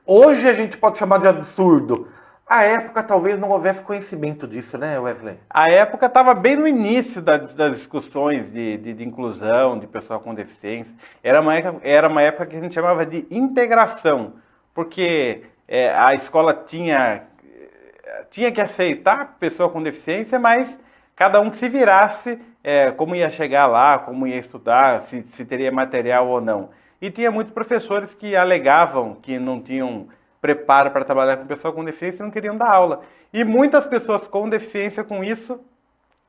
R: Hoje a gente pode chamar de absurdo. À época talvez não houvesse conhecimento disso, né, Wesley?
T: A época estava bem no início das discussões de inclusão, de pessoa com deficiência. Era uma época que a gente chamava de integração, porque a escola tinha que aceitar pessoa com deficiência, mas cada um que se virasse, como ia chegar lá, como ia estudar, se teria material ou não. E tinha muitos professores que alegavam que não tinham preparo para trabalhar com pessoa com deficiência e não queriam dar aula. E muitas pessoas com deficiência com isso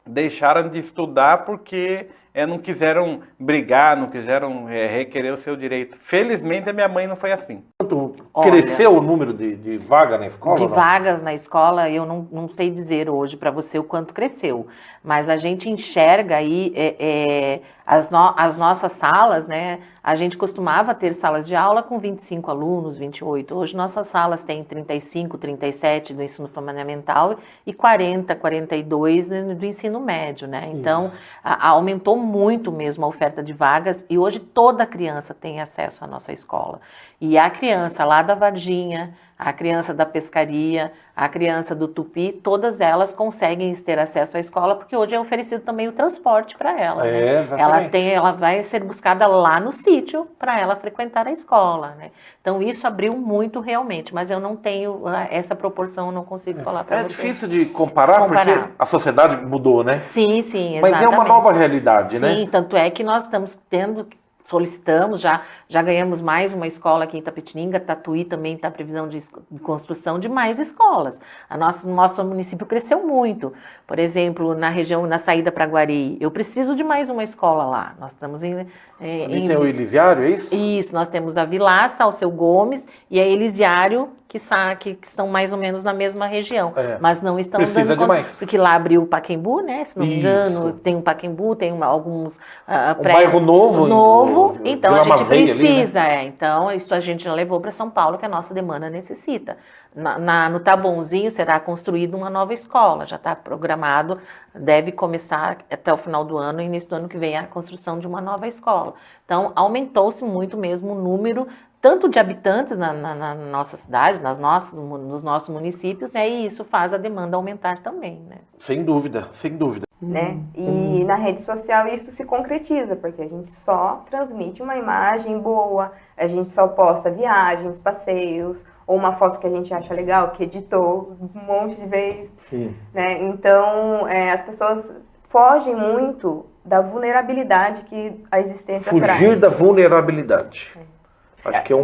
T: deixaram de estudar porque
H: não quiseram brigar, não quiseram requerer o seu direito. Felizmente, a minha mãe não foi assim.
R: Cresceu o número de vagas na escola?
V: De vagas na escola, eu não sei dizer hoje para você o quanto cresceu, mas a gente enxerga aí as nossas salas, né? A gente costumava ter salas de aula com 25 alunos, 28. Hoje nossas salas têm 35, 37 do ensino fundamental e 40, 42 do ensino médio, né? Então, aumentou muito mesmo a oferta de vagas e hoje toda criança tem acesso à nossa escola. E a criança lá da Varginha, a criança da pescaria, a criança do Tupi, todas elas conseguem ter acesso à escola, porque hoje é oferecido também o transporte para ela. Né? Ela vai ser buscada lá no sítio para ela frequentar a escola. Né? Então isso abriu muito realmente, mas eu não tenho essa proporção, eu não consigo falar para você.
R: É difícil de comparar, porque a sociedade mudou, né?
V: Sim, sim,
R: exatamente. Mas é uma nova realidade, né?
V: Sim, tanto é que nós estamos solicitamos, já ganhamos mais uma escola aqui em Itapetininga, Tatuí também está previsão de construção de mais escolas. Nosso município cresceu muito. Por exemplo, na região, na saída para Guari, eu preciso de mais uma escola lá. Nós estamos
R: tem o Elisiário, é isso?
V: Isso, nós temos a Vilaça, Alceu Gomes e a Elisiário, que são mais ou menos na mesma região, mas não estão dando conta, porque lá abriu o Pacaembu, né? Se não me engano, tem um Pacaembu, tem alguns
R: bairro novo,
V: então a gente precisa, ali, né? Então isso a gente já levou para São Paulo, que a nossa demanda necessita. No Taboãozinho será construída uma nova escola, já está programado, deve começar até o final do ano, início do ano que vem, a construção de uma nova escola. Então aumentou-se muito mesmo o número tanto de habitantes na nossa cidade, nos nossos municípios, né? E isso faz a demanda aumentar também, né?
R: Sem dúvida, sem dúvida.
W: Né? E na rede social isso se concretiza, porque a gente só transmite uma imagem boa, a gente só posta viagens, passeios, ou uma foto que a gente acha legal, que editou um monte de vezes. Sim. Né? Então, as pessoas fogem muito da vulnerabilidade que a existência traz.
R: Fugir da vulnerabilidade. Acho que é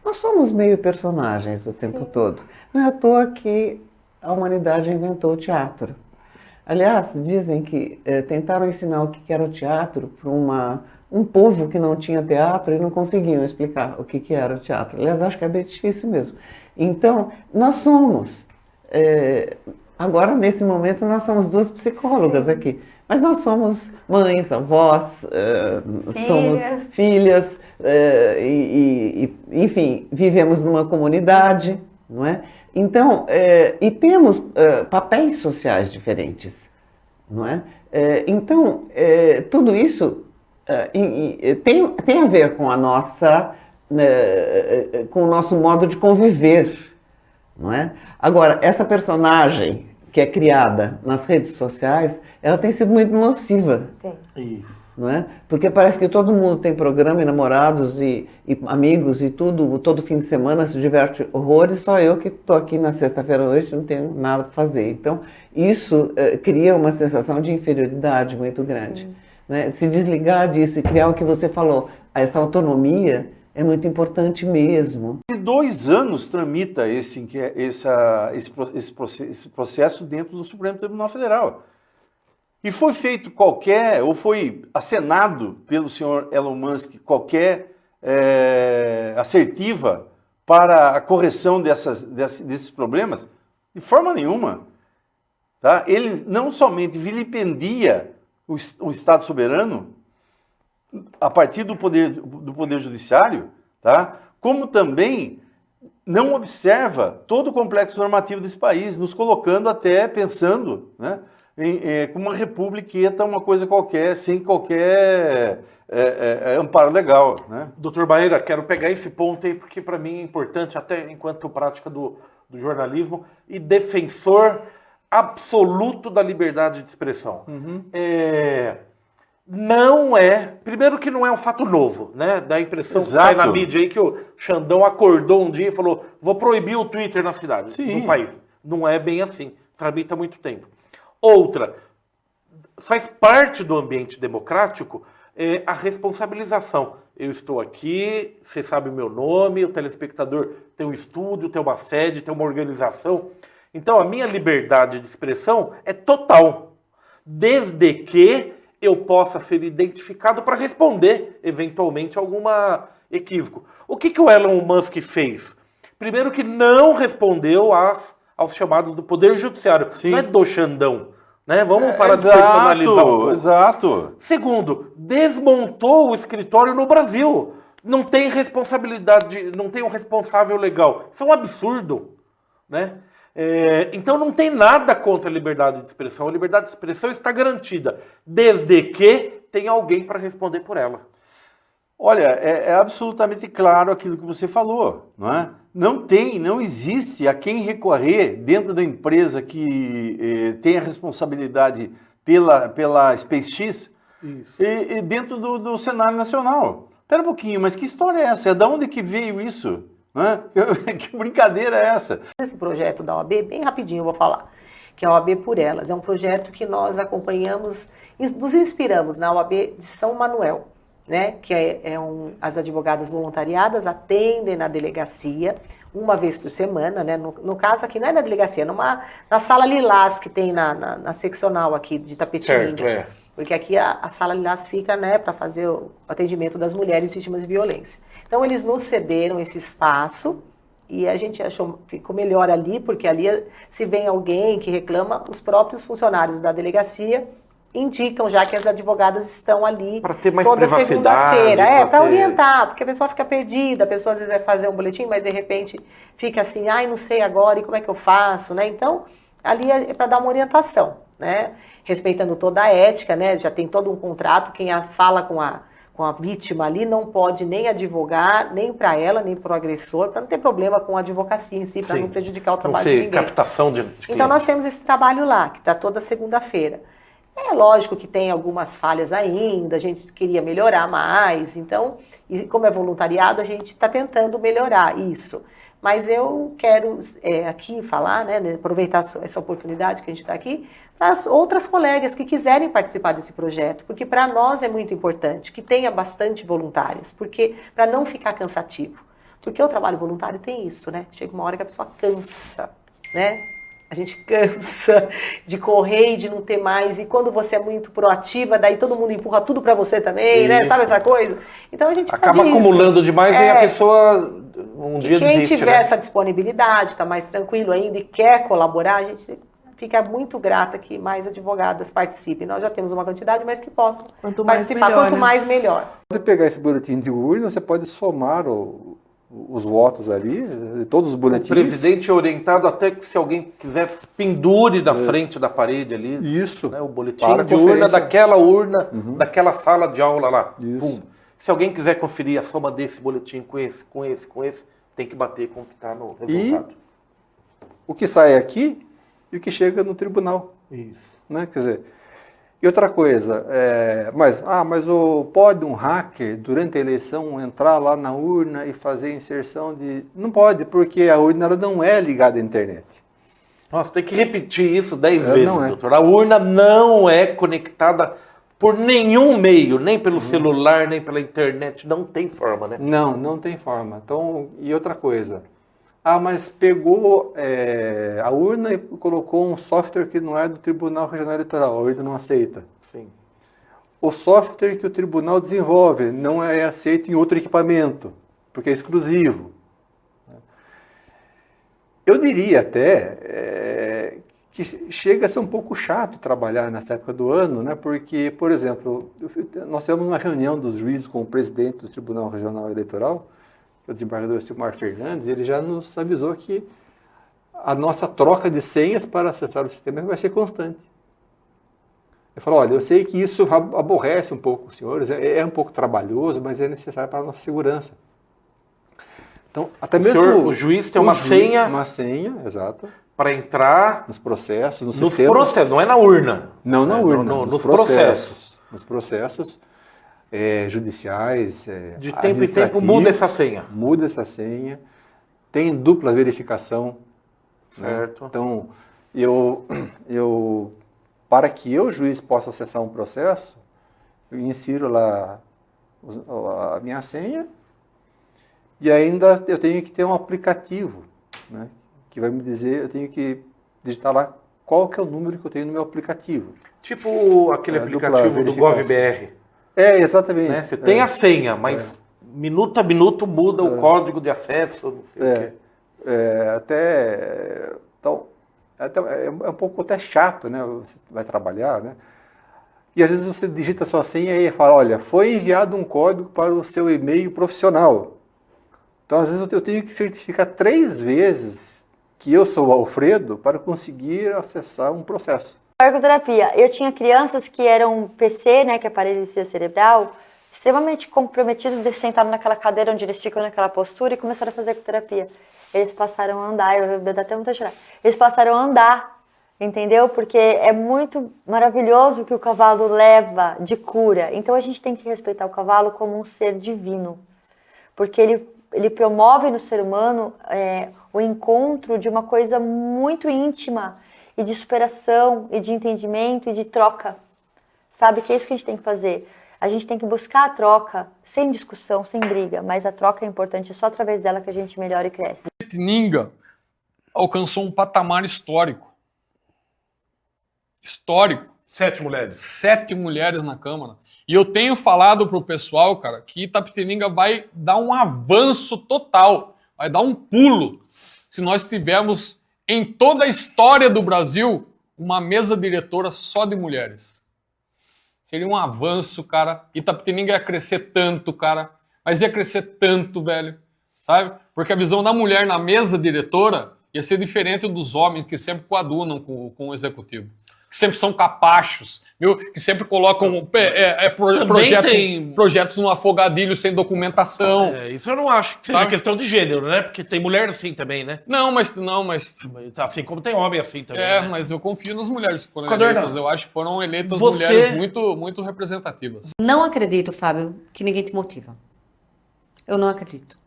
X: Nós somos meio personagens o tempo todo. Não é à toa que a humanidade inventou o teatro. Aliás, dizem que tentaram ensinar o que era o teatro para um povo que não tinha teatro e não conseguiam explicar o que era o teatro. Aliás, acho que é bem difícil mesmo. Então, nós somos. Agora, nesse momento, nós somos duas psicólogas aqui. Mas nós somos mães, avós, somos filhas, enfim, vivemos numa comunidade, não é? Então, e temos papéis sociais diferentes, não é? Então, tudo isso tem a ver com com o nosso modo de conviver, não é? Agora, essa personagem que é criada nas redes sociais, ela tem sido muito nociva. Tem. Não é? Porque parece que todo mundo tem programa e namorados e amigos e tudo, todo fim de semana se diverte horrores, só eu que estou aqui na sexta-feira à noite não tenho nada para fazer. Então, isso cria uma sensação de inferioridade muito grande. Né? Se desligar disso e criar o que você falou, essa autonomia, é muito importante mesmo.
Y: Há 2 anos tramita esse processo dentro do Supremo Tribunal Federal. E foi feito ou foi acenado pelo senhor Elon Musk qualquer assertiva para a correção desses problemas? De forma nenhuma. Tá? Ele não somente vilipendia o Estado soberano, a partir do poder judiciário, tá? Como também não observa todo o complexo normativo desse país, nos colocando até pensando, né, como uma republiqueta, uma coisa qualquer, sem qualquer amparo legal. Né?
R: Doutor Baeira, quero pegar esse ponto aí, porque para mim é importante, até enquanto prática do jornalismo, e defensor absoluto da liberdade de expressão. Uhum. Primeiro que não é um fato novo, né? Dá a impressão que sai na mídia aí que o Xandão acordou um dia e falou, vou proibir o Twitter na cidade, no país. Não é bem assim, tramita há muito tempo. Outra, faz parte do ambiente democrático a responsabilização. Eu estou aqui, você sabe o meu nome, o telespectador tem um estúdio, tem uma sede, tem uma organização. Então a minha liberdade de expressão é total, desde que eu possa ser identificado para responder, eventualmente, alguma equívoco. O que o Elon Musk fez? Primeiro que não respondeu aos chamados do Poder Judiciário. Não é do Xandão. Né? Vamos parar de personalizar um pouco.
Y: Exato.
R: Segundo, desmontou o escritório no Brasil. Não tem responsabilidade, não tem um responsável legal. Isso é um absurdo. Né? Então não tem nada contra a liberdade de expressão. A liberdade de expressão está garantida, desde que tenha alguém para responder por ela.
Y: Olha, é absolutamente claro aquilo que você falou, não é? Não existe a quem recorrer dentro da empresa que tem a responsabilidade pela SpaceX e dentro do cenário nacional. Espera um pouquinho, mas que história é essa? De onde que veio isso? Não é? Que brincadeira é essa?
B: Esse projeto da OAB, bem rapidinho eu vou falar, que é a OAB por Elas. É um projeto que nós acompanhamos, nos inspiramos na OAB de São Manuel, né? Que as advogadas voluntariadas atendem na delegacia uma vez por semana, né? No caso aqui não é na delegacia, na sala Lilás que tem na seccional aqui de Tapetininga. Certo, Porque aqui a sala Lilás fica, né, para fazer o atendimento das mulheres vítimas de violência. Então eles nos cederam esse espaço e a gente achou ficou melhor ali, porque ali se vem alguém que reclama, os próprios funcionários da delegacia indicam já que as advogadas estão ali toda segunda-feira, para orientar, porque a pessoa fica perdida, a pessoa às vezes vai fazer um boletim, mas de repente fica assim, não sei agora, e como é que eu faço, né? Então, ali é para dar uma orientação, né? Respeitando toda a ética, né? Já tem todo um contrato, quem fala com a vítima ali não pode nem advogar, nem para ela, nem para o agressor, para não ter problema com a advocacia em si, para não prejudicar o trabalho de ninguém.
R: Captação de
B: Então nós temos esse trabalho lá, que está toda segunda-feira. É lógico que tem algumas falhas ainda, a gente queria melhorar mais, então, e como é voluntariado, a gente está tentando melhorar isso. Mas eu quero aqui falar, né, aproveitar essa oportunidade que a gente está aqui, para as outras colegas que quiserem participar desse projeto, porque para nós é muito importante que tenha bastante voluntárias, porque para não ficar cansativo. Porque o trabalho voluntário tem isso, né? Chega uma hora que a pessoa cansa, né? A gente cansa de correr e de não ter mais. E quando você é muito proativa, daí todo mundo empurra tudo para você também, né? Sabe essa coisa? Então a gente
R: acaba acumulando demais e a pessoa um dia desiste.
B: Quem tiver essa disponibilidade, está mais tranquilo ainda e quer colaborar, a gente fica muito grata que mais advogadas participem. Nós já temos uma quantidade, mas que possam participar. Quanto mais, melhor.
I: Pode pegar esse boletim de urna, você pode somar os votos ali, todos os boletins.
R: O presidente é orientado até que se alguém quiser pendure na frente da parede ali.
I: Isso.
R: Né, o boletim de urna, daquela sala de aula lá. Isso. Se alguém quiser conferir a soma desse boletim com esse, tem que bater com o que está no resultado.
I: E o que sai aqui e o que chega no tribunal.
R: Isso.
I: Né? Quer dizer, e outra coisa, mas pode um hacker, durante a eleição, entrar lá na urna e fazer inserção de... Não pode, porque a urna ela não é ligada à internet.
R: Nossa, tem que repetir isso 10 vezes, doutor. A urna não é conectada por nenhum meio, nem pelo celular, nem pela internet. Não tem forma, né?
I: Não tem forma. Então, e outra coisa... mas pegou a urna e colocou um software que não é do Tribunal Regional Eleitoral, a urna não aceita.
R: Sim.
I: O software que o tribunal desenvolve não é aceito em outro equipamento, porque é exclusivo. Eu diria até que chega a ser um pouco chato trabalhar nessa época do ano, né? Porque, por exemplo, nós tivemos uma reunião dos juízes com o presidente do Tribunal Regional Eleitoral, o desembargador Silmar Fernandes, ele já nos avisou que a nossa troca de senhas para acessar o sistema vai ser constante. Ele falou, olha, eu sei que isso aborrece um pouco os senhores, é um pouco trabalhoso, mas é necessário para a nossa segurança. Então, até mesmo
R: o juiz tem uma senha.
I: Uma senha, exato.
R: Para entrar
I: nos processos, nos
R: sistemas.
I: Nos processos,
R: não é na urna.
I: Não na urna,
R: nos processos.
I: Nos processos. Judiciais,
R: de tempo em tempo muda essa senha.
I: Muda essa senha, tem dupla verificação.
R: Certo.
I: Né? Então, para que eu, juiz, possa acessar um processo, eu insiro lá a minha senha e ainda eu tenho que ter um aplicativo, né, que vai me dizer, eu tenho que digitar lá qual que é o número que eu tenho no meu aplicativo.
R: Tipo aquele aplicativo do GovBR.
I: Exatamente.
R: Né? Você tem a senha, mas minuto a minuto muda o código de acesso, não sei o quê.
I: Então, é um pouco até chato, né? Você vai trabalhar, né? E às vezes você digita a sua senha e fala, olha, foi enviado um código para o seu e-mail profissional. Então, às vezes eu tenho que certificar 3 vezes que eu sou o Alfredo para conseguir acessar um processo.
J: Ergoterapia. Eu tinha crianças que eram PC, né, que é aparelho de cerebral, extremamente comprometidos, sentados naquela cadeira onde eles ficam naquela postura e começaram a fazer ergoterapia. Eles passaram a andar, eu dou até muita chorar. Eles passaram a andar, entendeu? Porque é muito maravilhoso o que o cavalo leva de cura. Então a gente tem que respeitar o cavalo como um ser divino, porque ele promove no ser humano o encontro de uma coisa muito íntima e de superação e de entendimento e de troca. Sabe que é isso que a gente tem que fazer. A gente tem que buscar a troca, sem discussão, sem briga, mas a troca é importante, é só através dela que a gente melhora e cresce.
K: Piratininga alcançou um patamar histórico. Histórico.
R: 7 mulheres.
K: 7 mulheres na Câmara. E eu tenho falado pro pessoal, cara, que Itapetininga vai dar um avanço total, vai dar um pulo, se nós tivermos em toda a história do Brasil uma mesa diretora só de mulheres. Seria um avanço, cara. Itapetininga ia crescer tanto, cara. Mas ia crescer tanto, velho. Sabe? Porque a visão da mulher na mesa diretora ia ser diferente dos homens que sempre coadunam com o executivo. Que sempre são capachos, viu? Que sempre colocam projetos no afogadilho sem documentação.
R: Isso eu não acho que seja questão de gênero, né? Porque tem mulher assim também, né?
K: Não, mas...
R: Assim como tem homem assim também. né?
K: Mas eu confio nas mulheres que foram eleitas. Eu acho que foram eleitas mulheres muito, muito representativas.
L: Não acredito, Fábio, que ninguém te motiva. Eu não acredito.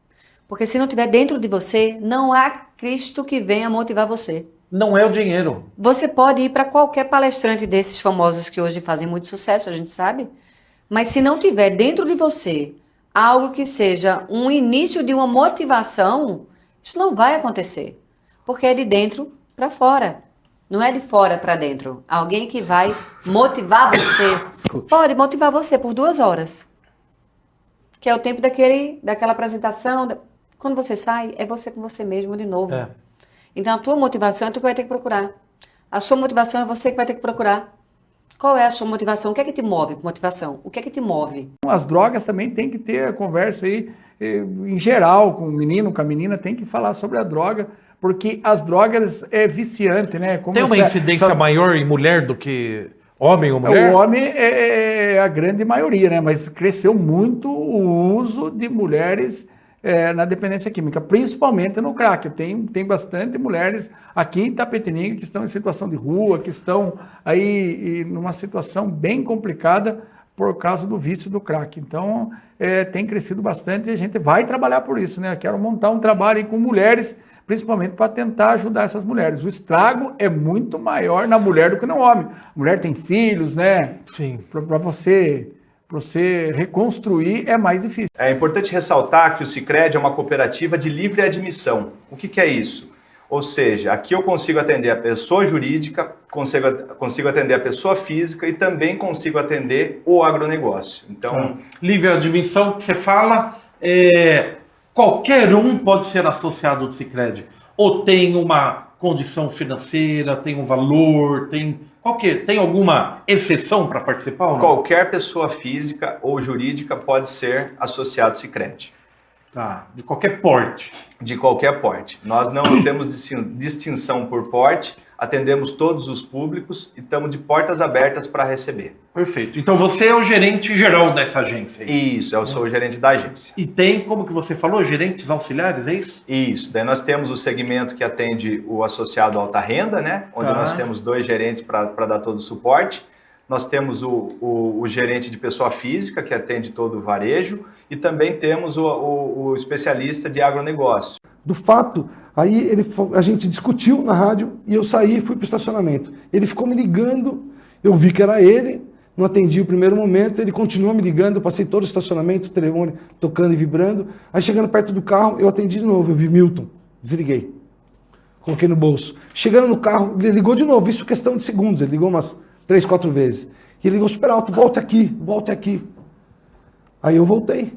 L: Porque se não tiver dentro de você, não há Cristo que venha motivar você.
R: Não é o dinheiro.
L: Você pode ir para qualquer palestrante desses famosos que hoje fazem muito sucesso, a gente sabe. Mas se não tiver dentro de você algo que seja um início de uma motivação, isso não vai acontecer. Porque é de dentro para fora. Não é de fora para dentro. Alguém que vai motivar você. Pode motivar você por 2 horas. Que é o tempo daquela apresentação. Quando você sai, é você com você mesmo de novo. Então, a tua motivação é tu que vai ter que procurar. A sua motivação é você que vai ter que procurar. Qual é a sua motivação? O que é que te move por motivação? O que é que te move?
A: As drogas também tem que ter a conversa aí, em geral, com o menino, com a menina, tem que falar sobre a droga, porque as drogas é viciante, né? Como
R: tem uma incidência maior em mulher do que homem ou mulher?
A: O homem é a grande maioria, né? Mas cresceu muito o uso de mulheres na dependência química, principalmente no crack. Tem bastante mulheres aqui em Itapetininga que estão em situação de rua, que estão aí numa situação bem complicada por causa do vício do crack. Então, tem crescido bastante e a gente vai trabalhar por isso, né? Eu quero montar um trabalho aí com mulheres, principalmente para tentar ajudar essas mulheres. O estrago é muito maior na mulher do que no homem. A mulher tem filhos, né?
R: Sim.
A: Para você reconstruir é mais difícil.
M: É importante ressaltar que o Sicredi é uma cooperativa de livre admissão. O que é isso? Ou seja, aqui eu consigo atender a pessoa jurídica, consigo atender a pessoa física e também consigo atender o agronegócio. Então,
R: livre admissão que você fala, qualquer um pode ser associado do Sicredi. Ou tem uma condição financeira, tem um valor, tem alguma exceção para participar ou não?
M: Qualquer pessoa física ou jurídica pode ser associado ao Sicredi.
R: Tá, de qualquer porte.
M: De qualquer porte. Nós não temos distinção por porte, atendemos todos os públicos e estamos de portas abertas para receber.
R: Perfeito. Então você é o gerente geral dessa agência?
M: Isso, eu sou o gerente da agência.
R: E tem, como que você falou, gerentes auxiliares, é isso?
M: Isso. Daí nós temos o segmento que atende o associado alta renda, né? Onde nós temos 2 gerentes para dar todo o suporte. Nós temos o gerente de pessoa física, que atende todo o varejo, e também temos o especialista de agronegócio.
P: Do fato, aí a gente discutiu na rádio e eu saí e fui para o estacionamento. Ele ficou me ligando, eu vi que era ele, não atendi o primeiro momento, ele continuou me ligando, eu passei todo o estacionamento, o telefone tocando e vibrando. Aí chegando perto do carro, eu atendi de novo, eu vi Milton, desliguei. coloquei no bolso. Chegando no carro, ele ligou de novo, isso questão de segundos, ele ligou umas 3, 4 vezes. E ele ligou super alto, volte aqui. Aí eu voltei.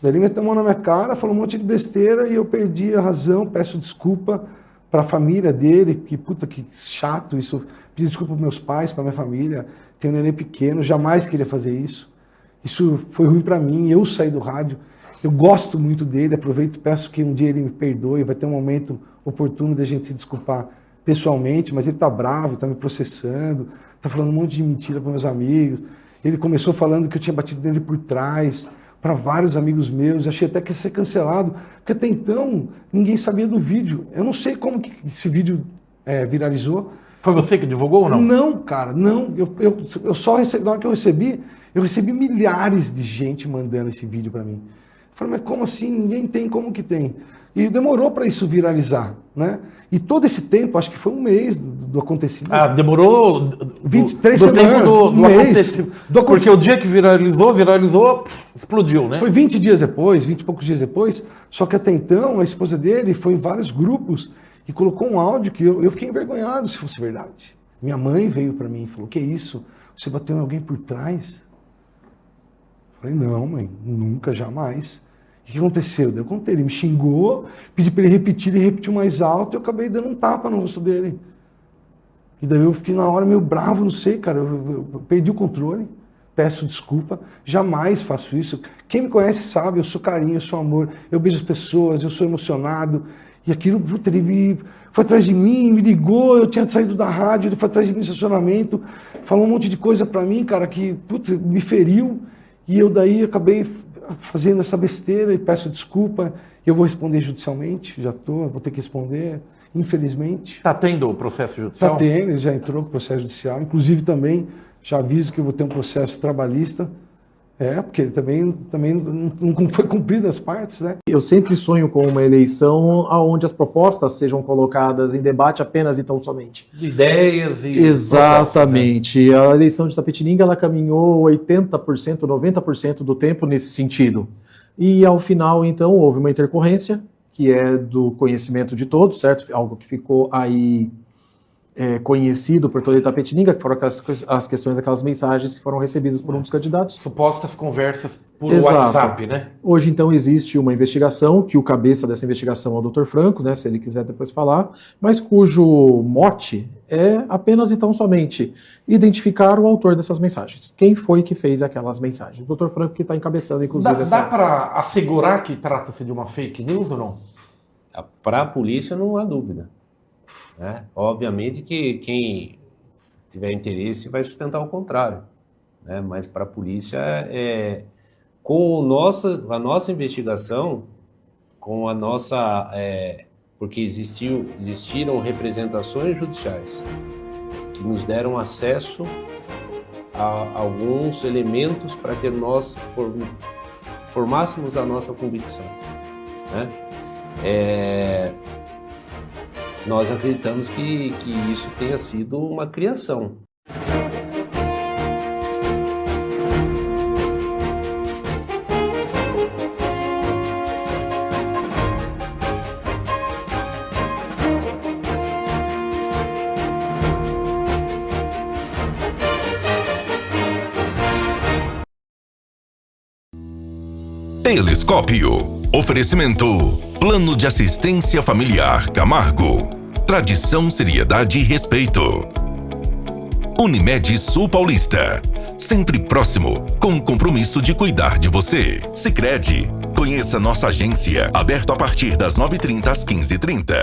P: Ele meteu a mão na minha cara, falou um monte de besteira e eu perdi a razão, peço desculpa para a família dele, que puta que chato isso. Pedi desculpa para meus pais, para minha família, tenho um neném pequeno, jamais queria fazer isso. Isso foi ruim para mim, eu saí do rádio. Eu gosto muito dele, aproveito e peço que um dia ele me perdoe, vai ter um momento oportuno de a gente se desculpar pessoalmente, mas ele está bravo, está me processando, está falando um monte de mentira para meus amigos. Ele começou falando que eu tinha batido nele por trás, para vários amigos meus, achei até que ia ser cancelado, porque até então ninguém sabia do vídeo. Eu não sei como que esse vídeo viralizou.
R: Foi você que divulgou ou não?
P: Não, cara, não. Eu só recebi, na hora que eu recebi milhares de gente mandando esse vídeo para mim. Eu falei, mas como assim? Ninguém tem, como que tem? E demorou para isso viralizar, né? E todo esse tempo, acho que foi um mês do acontecido.
R: Ah, demorou
P: 23
R: do
P: semanas,
R: tempo do
P: mês,
R: acontecido. Porque o dia que viralizou, explodiu, né?
P: Foi 20 dias depois, 20 e poucos dias depois, só que até então a esposa dele foi em vários grupos e colocou um áudio que eu fiquei envergonhado se fosse verdade. Minha mãe veio para mim e falou, que isso? Você bateu em alguém por trás? Eu falei, não, mãe, nunca, jamais. O que aconteceu? Eu contei, ele me xingou, pedi para ele repetir, ele repetiu mais alto e eu acabei dando um tapa no rosto dele. E daí eu fiquei na hora meio bravo, não sei, cara, eu perdi o controle, peço desculpa, jamais faço isso. Quem me conhece sabe, eu sou carinho, eu sou amor, eu beijo as pessoas, eu sou emocionado. E aquilo, puta, ele foi atrás de mim, me ligou, eu tinha saído da rádio, ele foi atrás de mim no estacionamento, falou um monte de coisa para mim, cara, que, puta, me feriu. E eu daí acabei fazendo essa besteira e peço desculpa. Eu vou responder judicialmente, vou ter que responder, infelizmente.
R: Está tendo o processo judicial?
P: Está tendo, ele já entrou com o processo judicial. Inclusive também, já aviso que eu vou ter um processo trabalhista. Porque ele também não foi cumprido as partes, né?
D: Eu sempre sonho com uma eleição onde as propostas sejam colocadas em debate apenas e tão somente.
R: Ideias e...
D: Exatamente. A eleição de Itapetininga, ela caminhou 80%, 90% do tempo nesse sentido. E ao final, então, houve uma intercorrência, que é do conhecimento de todos, certo? Algo que ficou aí conhecido por toda Itapetininga, que foram as questões daquelas mensagens que foram recebidas por um dos candidatos.
R: Supostas conversas por WhatsApp, né?
D: Hoje, então, existe uma investigação, que o cabeça dessa investigação é o Dr. Franco, né, se ele quiser depois falar, mas cujo mote é apenas e tão somente identificar o autor dessas mensagens. Quem foi que fez aquelas mensagens? O Dr. Franco que está encabeçando, inclusive,
R: Dá para assegurar que trata-se de uma fake news ou não?
N: Para a polícia não há dúvida. Né? Obviamente que quem tiver interesse vai sustentar o contrário, né? Mas para a polícia, com a nossa investigação, com a nossa... porque existiram representações judiciais que nos deram acesso a alguns elementos para que nós formássemos a nossa convicção, né? Nós acreditamos que isso tenha sido uma criação.
O: Telescópio. Oferecimento. Plano de Assistência Familiar Camargo. Tradição, seriedade e respeito. Unimed Sul Paulista. Sempre próximo, com o compromisso de cuidar de você. Sicredi. Conheça nossa agência, aberto a partir das 9h30 às 15h30.